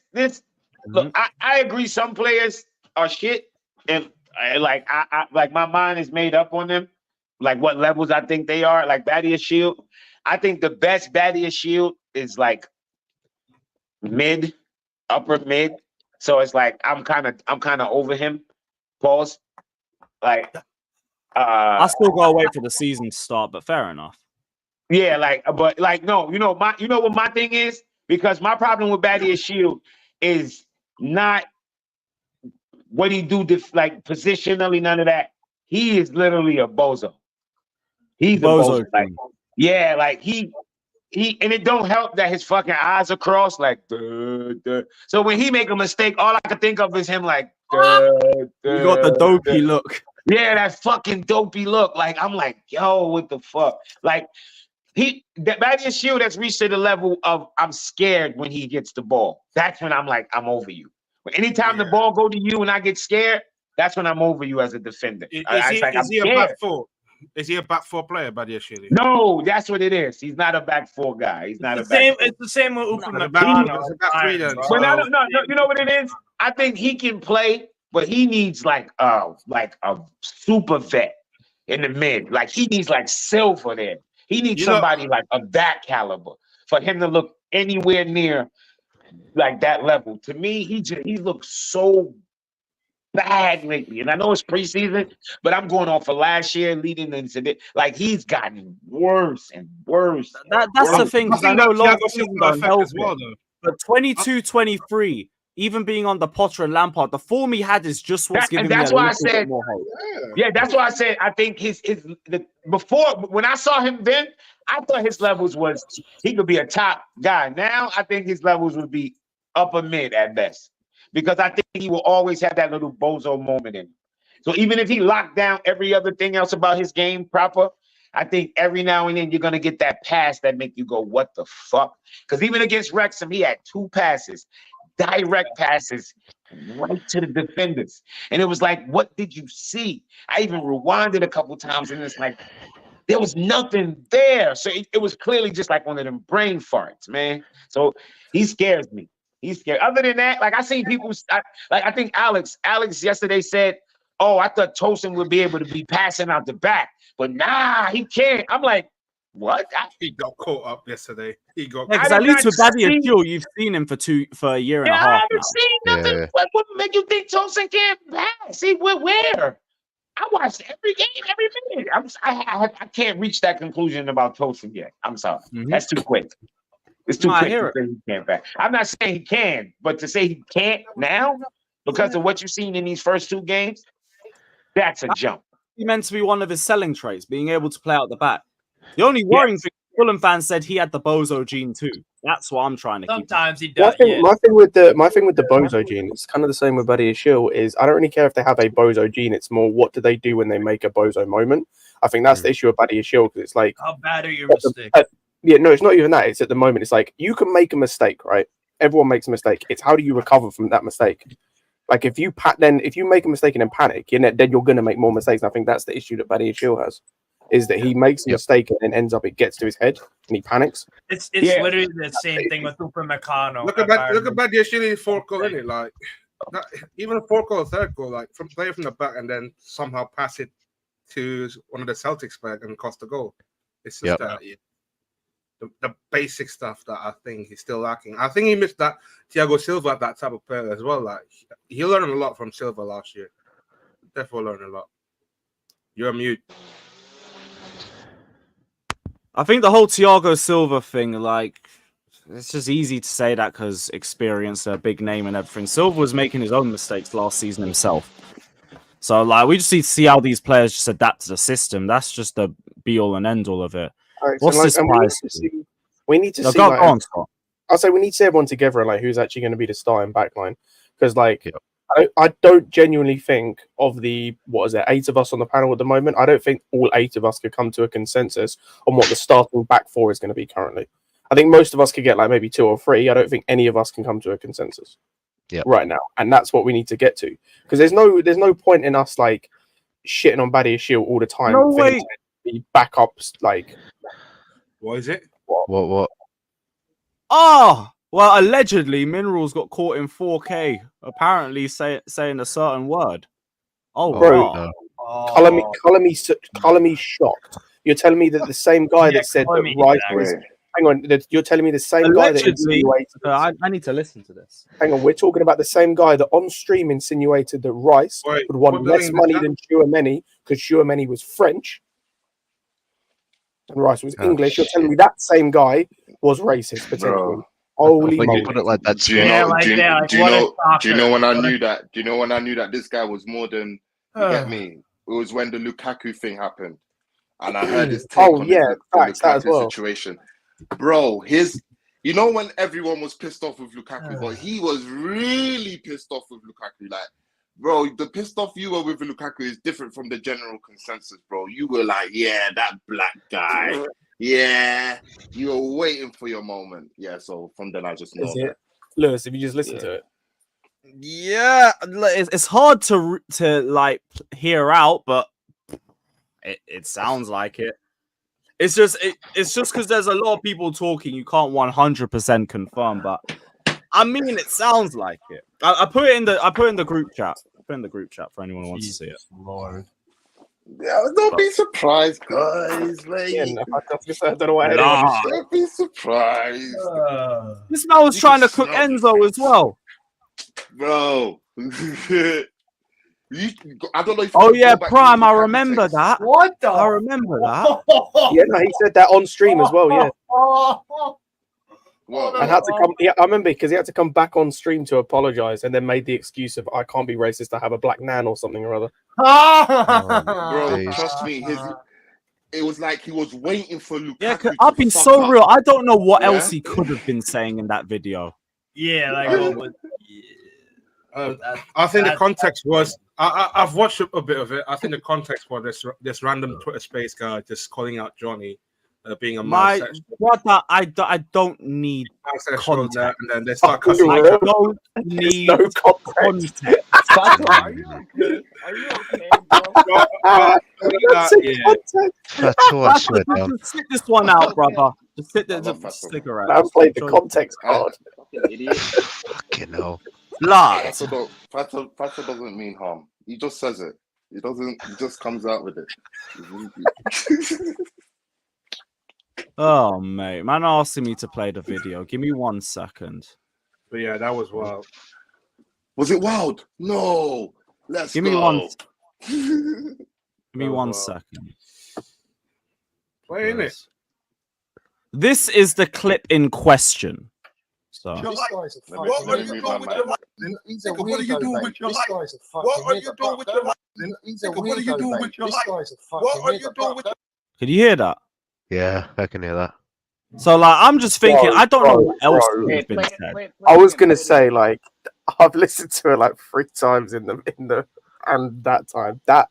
Look, I agree. Some players are shit, and like like my mind is made up on them. Like what levels I think they are. Like Badia Shield, I think the best Badia Shield is like mid, upper mid. So it's like I'm kind of over him. Pause. Like I still gotta wait for the season to start, but fair enough. Yeah, like, but like, no, you know what my thing is? Because my problem with Badia Shield is not what he do, like positionally, none of that. He is literally a bozo. He's a bozo. Like, yeah, like he, and it don't help that his fucking eyes are crossed, like, duh, duh. So when he make a mistake, all I can think of is him, like, duh, duh, you got the dopey look. Yeah, that fucking dopey look. Like, I'm like, yo, what the fuck? Like, Badia Shield has reached to the level of I'm scared when he gets the ball. That's when I'm like, I'm over you. But anytime the ball go to you and I get scared, that's when I'm over you as a defender. Is he a back four? Is he a back four player, Badia Shield? No, that's what it is. He's not a back four guy. He's not a back four. It's the same with Upamecano. But no, you know what it is? I think he can play, but he needs like a super vet in the mid. Like he needs like Silva there. He needs somebody like of that caliber for him to look anywhere near like that level. To me, he looks so bad lately. And I know it's preseason, but I'm going off of last year leading into this. Like he's gotten worse and worse. That's the thing, because I know long season don't help well, but 22-23, even being on the Potter and Lampard, the form he had is just what's giving me a little bit more hope. Yeah, that's why I said I think before when I saw him then, I thought his levels was he could be a top guy. Now I think his levels would be upper mid at best. Because I think he will always have that little bozo moment in him. So even if he locked down every other thing else about his game proper, I think every now and then you're gonna get that pass that make you go, what the fuck? Because even against Wrexham, he had 2 passes, direct passes right to the defenders. And it was like, what did you see? I even rewinded a couple times and it's like, there was nothing there. So it was clearly just like one of them brain farts, man. So he scares me. He's scared. Other than that, like I seen people, I think Alex yesterday said, oh, I thought Tosin would be able to be passing out the back, but nah, he can't. I'm like, what? He got caught up yesterday. He got. Because at least with Badia Shield, you've seen him for a year and a half I haven't seen nothing. Yeah. What make you think Tosin can't pass? See, where? I watched every game, every minute. I can't reach that conclusion about Tosin yet. I'm sorry. That's too quick. It's too quick to say he can't back. I'm not saying he can, but to say he can't now because of what you've seen in these first 2 games, that's a jump. He meant to be one of his selling traits, being able to play out the back. The only worrying thing, Fulham fans said he had the bozo gene too. That's what I'm trying to keep. Sometimes he does. My thing with the bozo gene, it's kind of the same with Badia Shield, is I don't really care if they have a bozo gene. It's more what do they do when they make a bozo moment. I think that's the issue with Badia Shield, because it's like, how bad are your mistakes? Yeah, no, it's not even that. It's at the moment. It's like you can make a mistake, right? Everyone makes a mistake. It's how do you recover from that mistake? Like if you make a mistake and then panic, then you're gonna make more mistakes. And I think that's the issue that Badia Shield has, is that he makes a mistake and then ends up it gets to his head and he panics. It's literally the same thing with Upamecano. Look at Badia Shield in 4th goal, isn't it? Like even a 4th goal, 3rd goal, like play from the back and then somehow pass it to one of the Celtics players and cost the goal. It's just the basic stuff that I think he's still lacking. I think he missed that Thiago Silva, that type of player as well. Like he learned a lot from Silva last year. Definitely learned a lot. You're mute. I think the whole Thiago Silva thing, like, it's just easy to say that because experience, a big name and everything. Silva was making his own mistakes last season himself. So, like, we just need to see how these players just adapt to the system. That's just the be-all and end-all of it. Right, what's so this prize? We need to see. Go on, Scott. I'll say we need to see everyone together, like who's actually going to be the starting backline. Because, like, I don't genuinely think of the 8 of us on the panel at the moment. I don't think all 8 of us could come to a consensus on what the starting back 4 is going to be currently. I think most of us could get like maybe 2 or 3. I don't think any of us can come to a consensus right now, and that's what we need to get to. Because there's no point in us like shitting on Badia Shield all the time. No way. The backups, like, what is it? What? Oh, Well, allegedly, Minerals got caught in 4K, apparently saying a certain word. Oh, bro, no. color me shocked. You're telling me that the same guy that said that Rice was... Hang on, you're telling me the same guy that insinuated... I need to listen to this. Hang on, we're talking about the same guy that on stream insinuated that Rice would want less money than Chouameni because Chouameni was French and Rice was English. You're telling me that same guy was racist potentially. Holy moly! Put it like that. Do you know when I knew that? Do you know when I knew that this guy was more than? You get me? It was when the Lukaku thing happened, and I heard his take on the Lukaku situation. Bro, you know when everyone was pissed off with Lukaku, but he was really pissed off with Lukaku. Like, bro, the pissed off you were with Lukaku is different from the general consensus, bro. You were like, yeah, that black guy. Yeah, you were waiting for your moment. Yeah, so from then I just know that. Lewis, if you just listen to it. Yeah, it's hard to like hear out, but it sounds like it. It's just because there's a lot of people talking. You can't 100% confirm, but I mean, it sounds like it. I put it in the group chat. Put it in the group chat for anyone who wants to see it. Lord. Yeah, don't be surprised, guys. Like, I don't know what don't be surprised. This man was trying to cook Enzo as well, bro. I don't know if Prime. I remember that. What the? I remember that. Yeah, no, he said that on stream as well. Yeah. And had to come. Yeah, I remember because he had to come back on stream to apologize, and then made the excuse of I can't be racist. I have a black nan or something or other. Bro, trust me, it was like he was waiting for Lukaku. Yeah, I've been so real. I don't know what else he could have been saying in that video. Yeah, like I think the context was I've watched a bit of it. I think the context was this random Twitter space guy just calling out Johnny being a brother. I don't need context. And then they start cussing. I don't need no context. Are you okay? Are you okay, bro? Just sit this one out, brother. Just sit there. Just cigarette. I played the context card. Idiot. Fucking hell. Lad. Fata doesn't mean harm. He just says it. He doesn't. He just comes out with it. Oh, mate. Man asking me to play the video. Give me 1 second. But yeah, that was wild. Was it wild? No. Give me one. Give me 1 second. Playing it. This is the clip in question. So. What are you doing with your life? What are you doing with your life? What are you doing with your life? What are you doing with your life? What are you doing with your life? Can you hear that? Yeah, I can hear that. So, like, I'm just thinking, I don't know what else has been said. I was gonna say, like, I've listened to it like 3 times in the and that time that.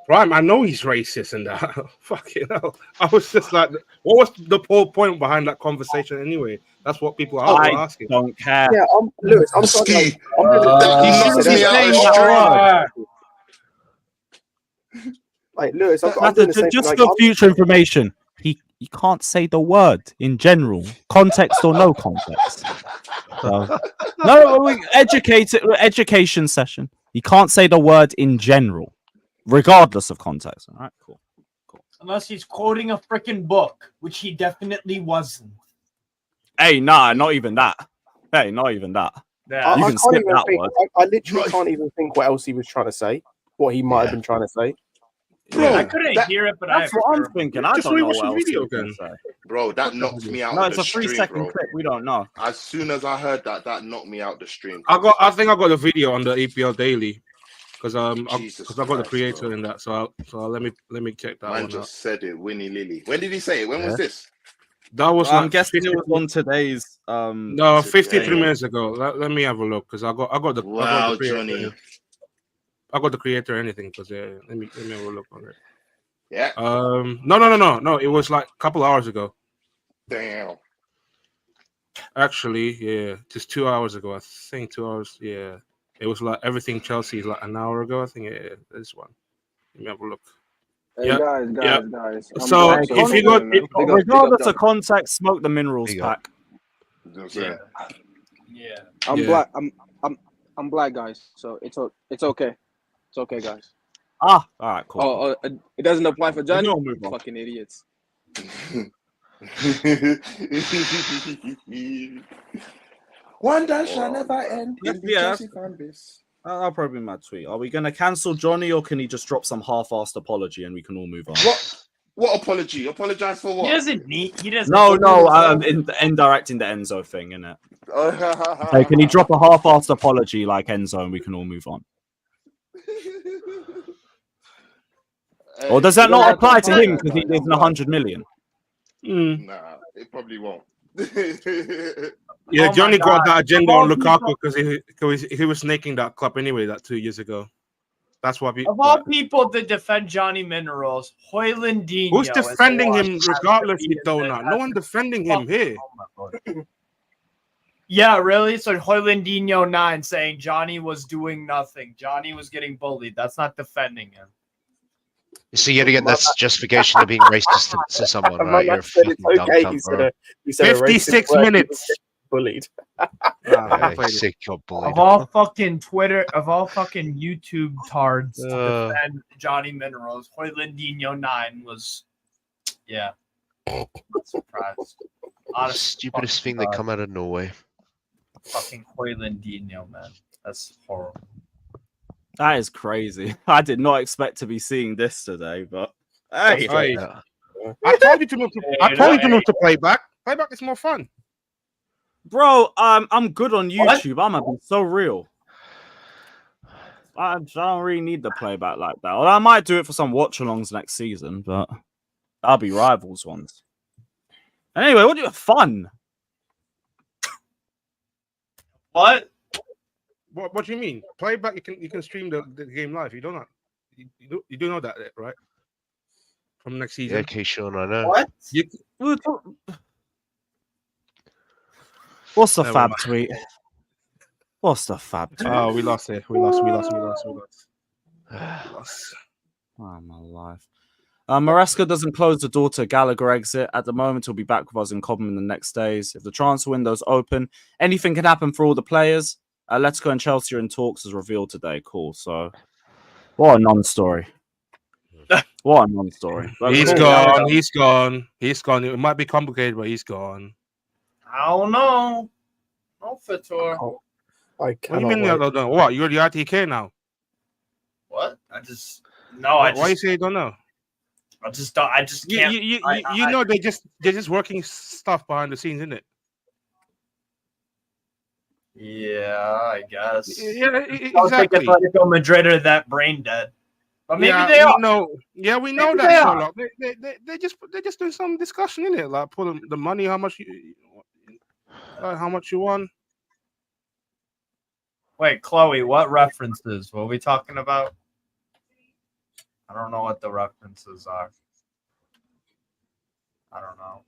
Right, I know he's racist and that. Fucking hell. I was just like, what was the whole point behind that conversation anyway? That's what people are asking. I don't care. Yeah, Lewis, I'm sorry. He knocks me out of like, Lewis, I'm doing the same just thing, for like, future information, you can't say the word in general, context or no context. So, no, education session. You can't say the word in general, regardless of context. All right, cool. Unless he's quoting a freaking book, which he definitely wasn't. Hey, nah, not even that. Hey, not even that. Yeah. You can skip that word. I literally can't even think what else he was trying to say. What he might have been trying to say. Bro, I couldn't hear it, but that's what I'm thinking. I don't know what else video can say. Bro, that knocked me out. No, of it's the a 3-second stream, clip. We don't know. As soon as I heard that knocked me out the stream. I think I got the video on the EPL Daily because I got the creator bro. in that. So let me check that. Man just said it, Winnie Lily. When did he say it? When was this? That was. I'm guessing it was on today's. No, 53 minutes ago. Let me have a look because I got the. Wow, I got the Johnny. I got the creator. Anything because let me have a look on it. Yeah. No. It was like a couple hours ago. Damn. Actually, yeah, just 2 hours ago. I think 2 hours. Yeah, it was like everything Chelsea is like an hour ago. I think this one. Let me have a look. Hey, guys. So if you got, regardless of context, smoke the minerals pack. Yeah. Yeah. I'm black. I'm black, guys. So it's okay. It's okay, guys. All right, cool. It doesn't apply for Johnny. We'll move on. Fucking idiots. Wonder shall never end in the Chelsea fan base. That'll probably be my tweet. Are we going to cancel Johnny, or can he just drop some half-assed apology and we can all move on? What apology? Apologize for what? He doesn't need. He doesn't. No, indirecting the Enzo thing, innit? Hey, can he drop a half-assed apology like Enzo and we can all move on? Or does that not apply to him because he lives in 100 million? Nah, it probably won't. Yeah, Johnny got that agenda on Lukaku because he was snaking that club anyway, that 2 years ago. That's why. Of all people that defend Johnny Minerals, Hoylandinho. Who's defending him regardless, you donut? No one defending him here. Yeah, really? So Hoylandinho 9 saying Johnny was doing nothing. Johnny was getting bullied. That's not defending him. You see, yet again, that's justification of being racist to someone, right? You're a fucking dumb cunt, bro. 56 minutes. Bullied. Sick job, bullied. Of all fucking YouTube tards to defend Johnny Minerals, Hoylandinho 9 was, yeah. Not surprised. The stupidest thing that come out of Norway. Fucking Hoylandinho, man. That's horrible. That is crazy. I did not expect to be seeing this today, but hey, I told you to move to playback. Playback is more fun. Bro, I'm good on YouTube. I'm being so real. I don't really need the playback like that. Well, I might do it for some watch-alongs next season, but I'll be rivals ones. Anyway, what do you fun? What? What do you mean? Playback, you can stream the game live. You don't know. You do know that, right? From next season. Yeah, okay, Sean, I know. What? What's the fab tweet? What's the fab tweet? Oh, we lost it. We lost. Oh, my life. Maresca doesn't close the door to Gallagher exit. At the moment, he'll be back with us in Cobham in the next days. If the transfer window's open, anything can happen for all the players. Atletico and Chelsea are in talks as revealed today. Cool. So, what a non-story. What a non-story. He's gone. He's gone. He's gone. It might be complicated, but he's gone. I don't know. No, Fator. What do you mean? No. What? You're the RTK now? What? Why you say you don't know? I just can't. You know they're just working stuff behind the scenes, isn't it? Yeah, I guess. Yeah, exactly. Atletico Madrid are that brain dead, but maybe they are. We know maybe that. Sherlock. They just doing some discussion in it, like put the money, how much you want. Wait, Chloe, what references? What are we talking about? I don't know what the references are. I don't know.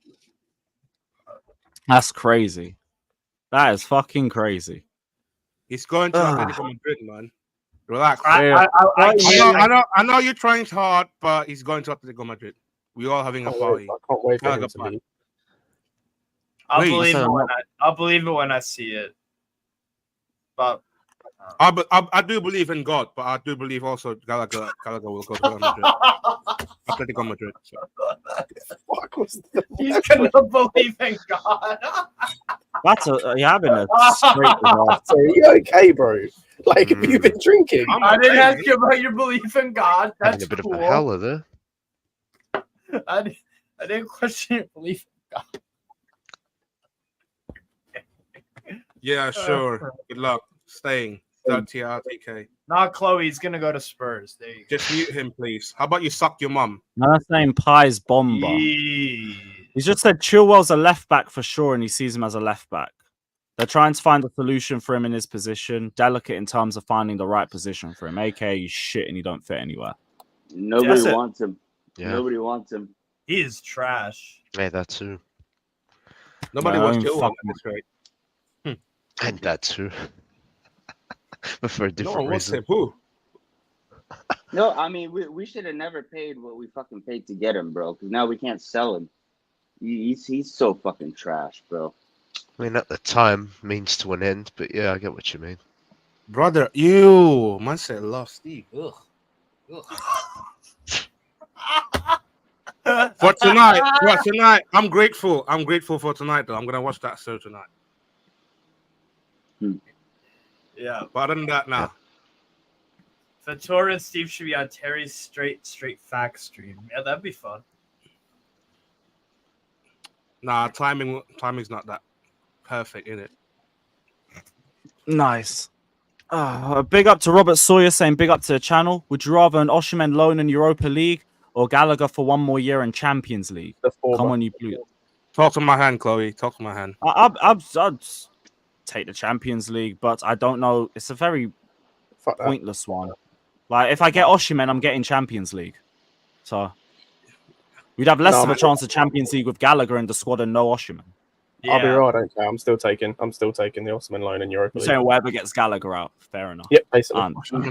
That's crazy. That is fucking crazy. He's going to Atletico Madrid, man. Relax. I know you're trying hard, but he's going to Atletico Madrid. We're all having a party. I can't wait for him to leave. I'll believe it when I see it. But I do believe in God, but I do believe also Gallagher will go to Madrid. Atletico Madrid. He's gonna believe in God. That's you're having a straight disaster. Are you okay, bro? Like, have you been drinking? I didn't ask you about your belief in God. That's having a bit cool. of a howler there. I didn't question your belief in God. Yeah, sure. Good luck. Staying. RTK. Not Chloe. He's gonna go to Spurs. There you go. Just mute him, please. How about you suck your mum? No, that's named Pies Bomber. He's just said Chilwell's a left back for sure, and he sees him as a left back. They're trying to find a solution for him in his position, delicate in terms of finding the right position for him. AKA, you shit and you don't fit anywhere. Nobody wants him. Yeah. Nobody wants him. He is trash. Yeah, that too. Nobody wants Chilwell. That's right. And that too. But for a different reason. Who? No, I mean, we should have never paid what we fucking paid to get him, bro. Because now we can't sell him. He's so fucking trash, bro. I mean, at the time, means to an end, but yeah, I get what you mean. Brother, you man said love Steve. Ugh. For tonight, I'm grateful. I'm grateful for tonight, though. I'm gonna watch that show tonight. Yeah. But other than that, now. Ventura and Steve should be on Terry's straight facts stream. Yeah, that'd be fun. Nah, timing's not that perfect, in it. Nice. Big up to Robert Sawyer saying big up to the channel. Would you rather an Osimhen loan in Europa League or Gallagher for 1 more year in Champions League? Come on, you blue. Talk to my hand, Chloe. Talk to my hand. I'd take the Champions League, but I don't know. It's a very pointless one. Like, if I get Osimhen, I'm getting Champions League. So we'd have less of a chance of Champions League with Gallagher in the squad and no Osimhen. Yeah. I'll be right. I don't care. I'm still taking the Osimhen loan in Europa League. Saying whoever gets Gallagher out, fair enough. Yep, basically.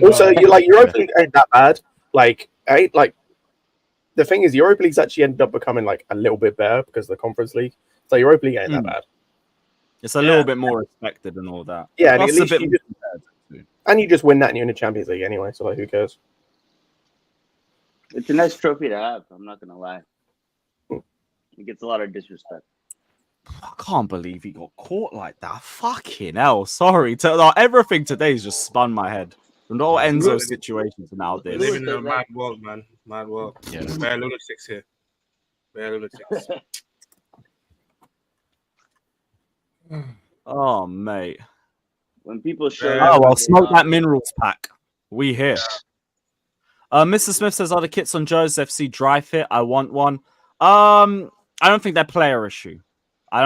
Also, Europa League ain't that bad. The thing is, Europa League's actually ended up becoming like a little bit better because of the Conference League. So Europa League ain't that bad. It's a little bit more respected and all that. Yeah, and at least you just win that and you're in the Champions League anyway. So like, who cares? It's a nice trophy to have. I'm not gonna lie. It gets a lot of disrespect. I can't believe he got caught like that. Fucking hell. Sorry. Everything today's just spun my head. And all Enzo situations and now this. Living in a mad world, man. Mad world. Yeah. Bare lunatics here. Bare lunatics. Oh, mate. When people show well, smoke that minerals pack. We here. Mr. Smith says, are the kits on Joe's FC dry fit? I want one. I don't think they're player issue. No.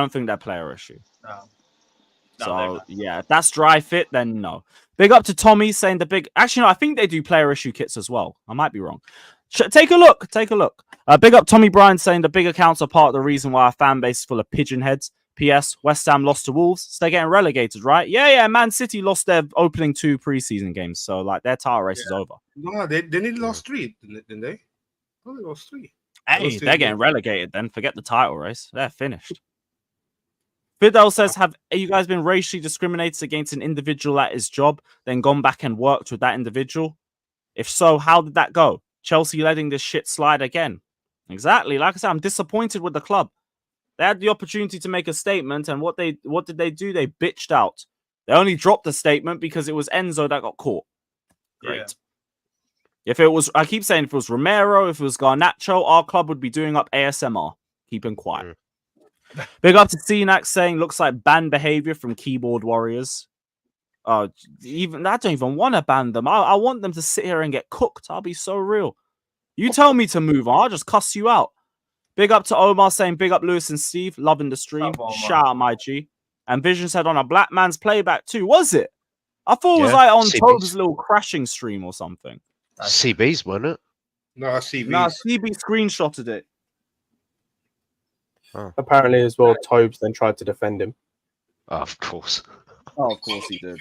So, yeah, if that's dry fit, then no. Big up to Tommy saying the big... Actually, no, I think they do player issue kits as well. I might be wrong. Take a look. Big up Tommy Bryan saying the big accounts are part of the reason why our fan base is full of pigeon heads. P.S. West Ham lost to Wolves, so they're getting relegated, right? Yeah. Man City lost their opening 2 preseason games, so like their title race is over. No, they nearly lost 3, didn't they? Oh, they lost 3. Hey, they're getting relegated then. Forget the title race. They're finished. Fidel says, have you guys been racially discriminated against an individual at his job, then gone back and worked with that individual? If so, how did that go? Chelsea letting this shit slide again. Exactly. Like I said, I'm disappointed with the club. They had the opportunity to make a statement, and what did they do? They bitched out. They only dropped the statement because it was Enzo that got caught. Great. Yeah. If it was, I keep saying, if it was Romero, if it was Garnacho, our club would be doing up ASMR, keeping quiet. Big up to CNAC saying, looks like banned behavior from keyboard warriors. Even I don't even want to ban them. I want them to sit here and get cooked. I'll be so real. You tell me to move on, I'll just cuss you out. Big up to Omar saying, big up Lewis and Steve, loving the stream. Shout out my G. And Vision said on a black man's playback too. Was it? I thought it was like on Toad's little crashing stream or something. CB's, wasn't it? No, CB. No, CB screenshotted it. Oh. Apparently as well, Tobes then tried to defend him. Oh, of course. Oh, of course he did.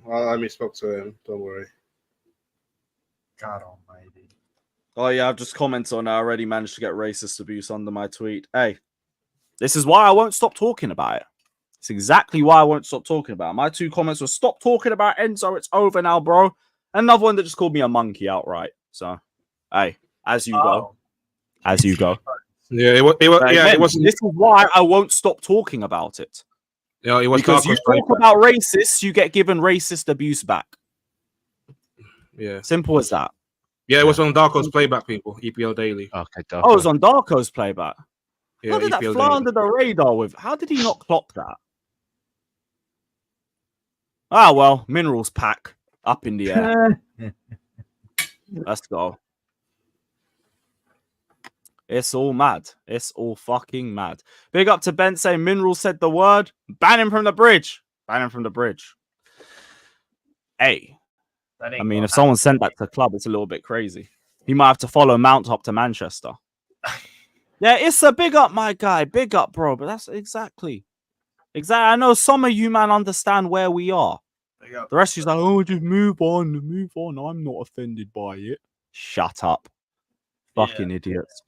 Well, I spoke to him. Don't worry. God almighty. Oh, yeah, I've just commented on I already managed to get racist abuse under my tweet. Hey, this is why I won't stop talking about it. It's exactly why I won't stop talking about it. My 2 comments were, stop talking about Enzo, it's over now, bro. Another one that just called me a monkey outright. So, hey, as you go. As you go. Yeah, it wasn't. This is why I won't stop talking about it. Yeah, it was because you talk about racists, you get given racist abuse back. Yeah. Simple as that. Yeah, it was on Darko's playback, people. EPL Daily. Okay, Darko. Oh, it was on Darko's playback. Yeah, how did that fly under the radar with? How did he not clock that? Ah, well, minerals pack up in the air. Let's go. It's all mad. It's all fucking mad. Big up to Ben saying Mineral said the word. Ban him from the bridge. Ban him from the bridge. Hey. I mean, if someone sent that to the club, it's a little bit crazy. He might have to follow Mount up to Manchester. Yeah, it's a big up, my guy. Big up, bro. But that's exactly. I know some of you, man, understand where we are. The rest of you's like, oh, just move on. Move on. I'm not offended by it. Shut up. Fucking idiots.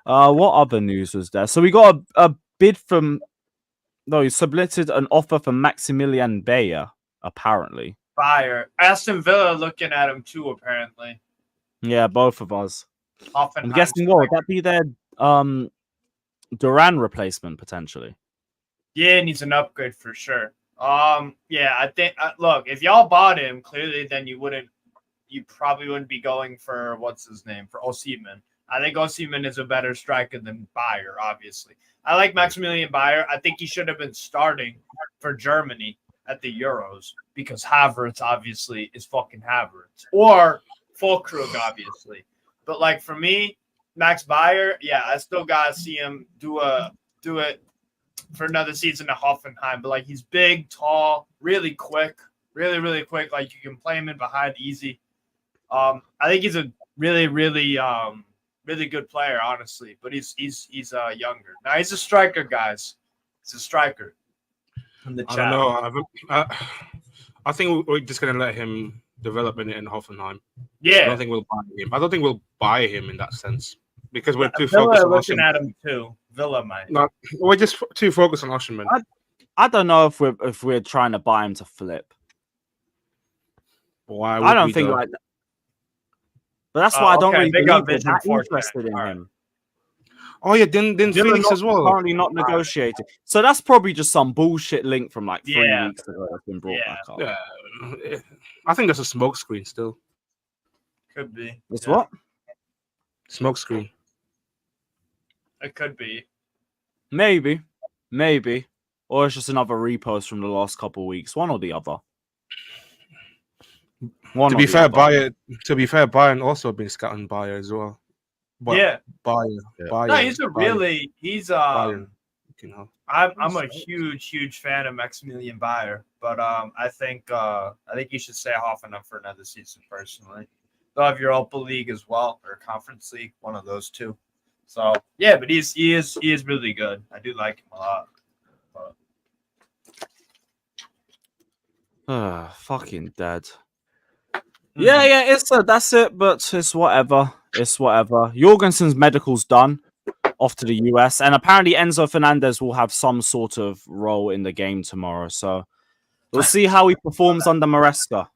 What other news was there? So we got a bid from. No, he submitted an offer for Maximilian Bayer, apparently. Bayer. Aston Villa looking at him too, apparently. Yeah, both of us. I'm Hoffenheim guessing what would that be their Duran replacement potentially? Yeah, needs an upgrade for sure. Yeah, I think look, if y'all bought him, clearly then you probably wouldn't be going for what's his name for Osimhen. I think Osimhen is a better striker than Bayer, obviously. I like Maximilian Bayer. I think he should have been starting for Germany at the Euros because Havertz obviously is fucking Havertz. Or Füllkrug, obviously. But like for me, Max Bayer, yeah, I still gotta see him do it for another season at Hoffenheim. But like he's big, tall, really quick, really quick. Like you can play him in behind easy. I think he's a really good player, honestly. But he's younger. Now he's a striker, guys. He's a striker. I don't know. I think we're just gonna let him develop in Hoffenheim. Yeah. I don't think we'll buy him. I don't think we'll buy him in that sense because we're too Villa focused on looking Osimhen. at him too. Villa might. No, we're just too focused on Osimhen. I don't know if we're trying to buy him to flip. Why? I don't think like that. But that's why I don't really believe we're that interested in him. Oh yeah, then Phoenix as well. Currently not negotiating. So that's probably just some bullshit link from like 3 Yeah. weeks ago that's been brought back up. Yeah, I think that's a smoke screen still. Could be. It's what? Smoke screen. It could be. Maybe. Or it's just another repost from the last couple of weeks. One or the other. To be fair, Bayern also been scouting Bayer as well. But Yeah. Bayer. No, he's Bayern, you know. I'm a huge fan of Maximilian Bayer, but I think you should stay Hoffenheim for another season personally. They'll have Europa League as well or Conference League, one of those two. So yeah, but he is really good. I do like him a lot. Fucking dead. Yeah, that's it, but it's whatever. Jorgensen's medical's done, off to the US, and apparently Enzo Fernandez will have some sort of role in the game tomorrow. So we'll see how he performs under Maresca.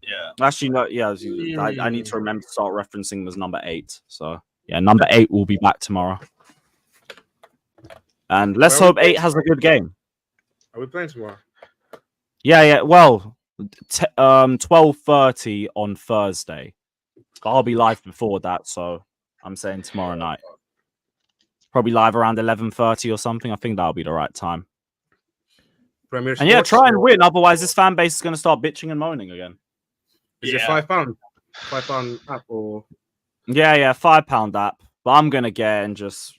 Yeah. Actually, no, I need to remember to start referencing him as number 8. So yeah, number 8 will be back tomorrow. And let's hope 8 has a good game. Are we playing tomorrow? Yeah. Well, 12:30 on Thursday. I'll be live before that, so I'm saying tomorrow night. Probably live around 11:30 or something. I think that'll be the right time. Premier and yeah, Sports try and win. Otherwise, this fan base is going to start bitching and moaning again. Is it £5? £5 app or? Yeah, £5 app. But I'm going to get and just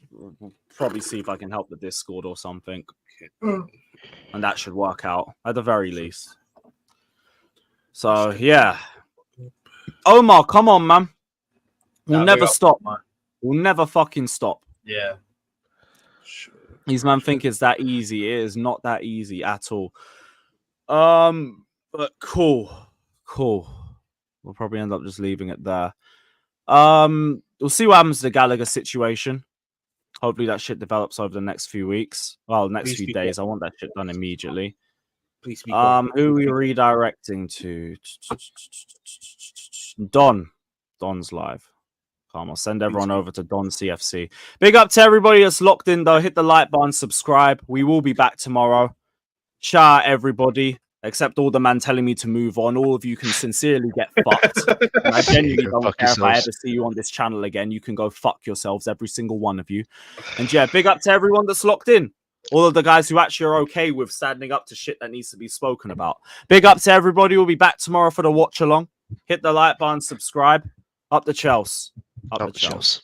probably see if I can help the Discord or something. And that should work out at the very least. So, yeah. Omar, come on, man. We'll never stop. We'll never fucking stop. Yeah. These men think it's that easy. It is not that easy at all. But cool. We'll probably end up just leaving it there. We'll see what happens to the Gallagher situation. Hopefully that shit develops over the next few weeks. Well, next few days. I want that shit done immediately. Please who are we redirecting to? Don's live. Come on, send everyone over to Don CFC. Big up to everybody that's locked in, though. Hit the like button, subscribe. We will be back tomorrow. Shout out everybody, except all the man telling me to move on. All of you can sincerely get fucked. And I genuinely don't care if I ever see you on this channel again. You can go fuck yourselves, every single one of you. And yeah, big up to everyone that's locked in. All of the guys who actually are okay with standing up to shit that needs to be spoken about. Big up to everybody. We'll be back tomorrow for the watch along. Hit the like button, subscribe. Up the Chelsea. Up the Chelsea.